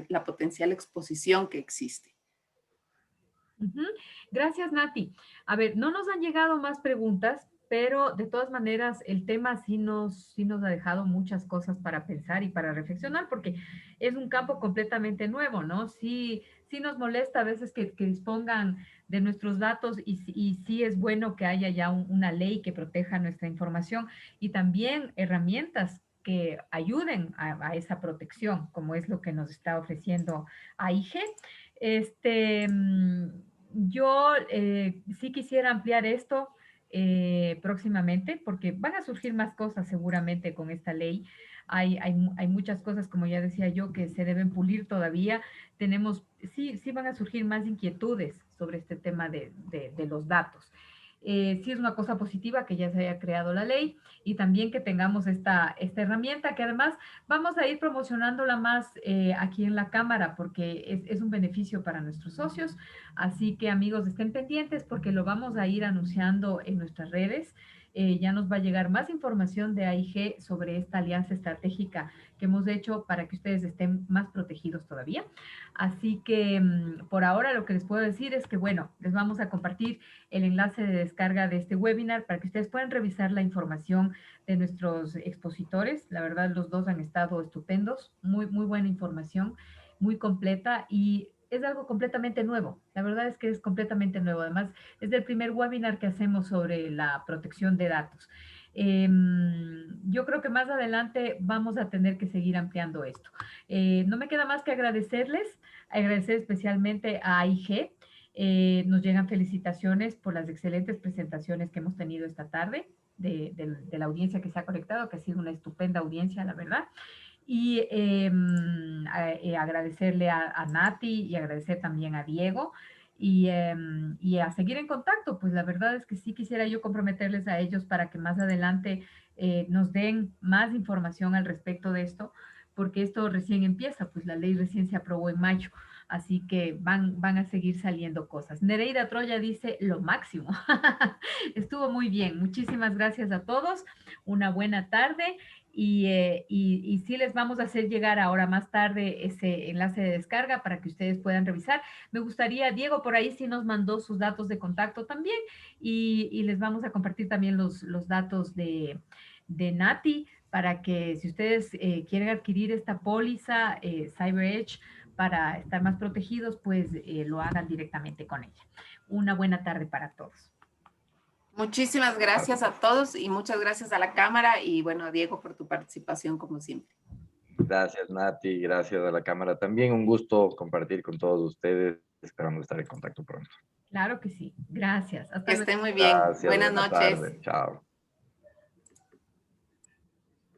la potencial exposición que existe. Ujú. Gracias, Nati. A ver, no nos han llegado más preguntas, pero de todas maneras el tema sí nos ha dejado muchas cosas para pensar y para reflexionar, porque es un campo completamente nuevo, ¿no? Sí nos molesta a veces que dispongan de nuestros datos y sí es bueno que haya ya una ley que proteja nuestra información y también herramientas que ayuden a esa protección, como es lo que nos está ofreciendo AIG. Este, yo sí quisiera ampliar esto próximamente, porque van a surgir más cosas seguramente con esta ley. Hay muchas cosas, como ya decía yo, que se deben pulir todavía. Sí van a surgir más inquietudes sobre este tema de los datos. Sí es una cosa positiva que ya se haya creado la ley y también que tengamos esta herramienta que además vamos a ir promocionándola más aquí en la Cámara porque es un beneficio para nuestros socios. Así que amigos, estén pendientes porque lo vamos a ir anunciando en nuestras redes. Ya nos va a llegar más información de AIG sobre esta alianza estratégica que hemos hecho para que ustedes estén más protegidos todavía. Así que por ahora lo que les puedo decir es que, bueno, les vamos a compartir el enlace de descarga de este webinar para que ustedes puedan revisar la información de nuestros expositores. La verdad, los dos han estado estupendos, muy buena información, muy completa y es algo completamente nuevo. La verdad es que es completamente nuevo. Además, es el primer webinar que hacemos sobre la protección de datos. Yo creo que más adelante vamos a tener que seguir ampliando esto. No me queda más que agradecer especialmente a AIG. Nos llegan felicitaciones por las excelentes presentaciones que hemos tenido esta tarde de la audiencia que se ha conectado, que ha sido una estupenda audiencia, la verdad. Y agradecerle a Nati y agradecer también a Diego y a seguir en contacto. Pues la verdad es que sí quisiera yo comprometerles a ellos para que más adelante nos den más información al respecto de esto, porque esto recién empieza, pues la ley recién se aprobó en mayo. Así que van a seguir saliendo cosas. Nereida Troya dice lo máximo. Estuvo muy bien. Muchísimas gracias a todos. Una buena tarde. Y sí les vamos a hacer llegar ahora más tarde ese enlace de descarga para que ustedes puedan revisar. Me gustaría, Diego por ahí sí nos mandó sus datos de contacto también y les vamos a compartir también los datos de Nati para que si ustedes quieren adquirir esta póliza CyberEdge para estar más protegidos, pues lo hagan directamente con ella. Una buena tarde para todos. Muchísimas gracias a todos y muchas gracias a la Cámara y bueno, Diego, por tu participación como siempre. Gracias, Nati. Gracias a la Cámara también. Un gusto compartir con todos ustedes. Esperamos estar en contacto pronto. Claro que sí. Gracias. Hasta Que luego. estén muy bien. Gracias, Buenas buena noches. tarde. Chao.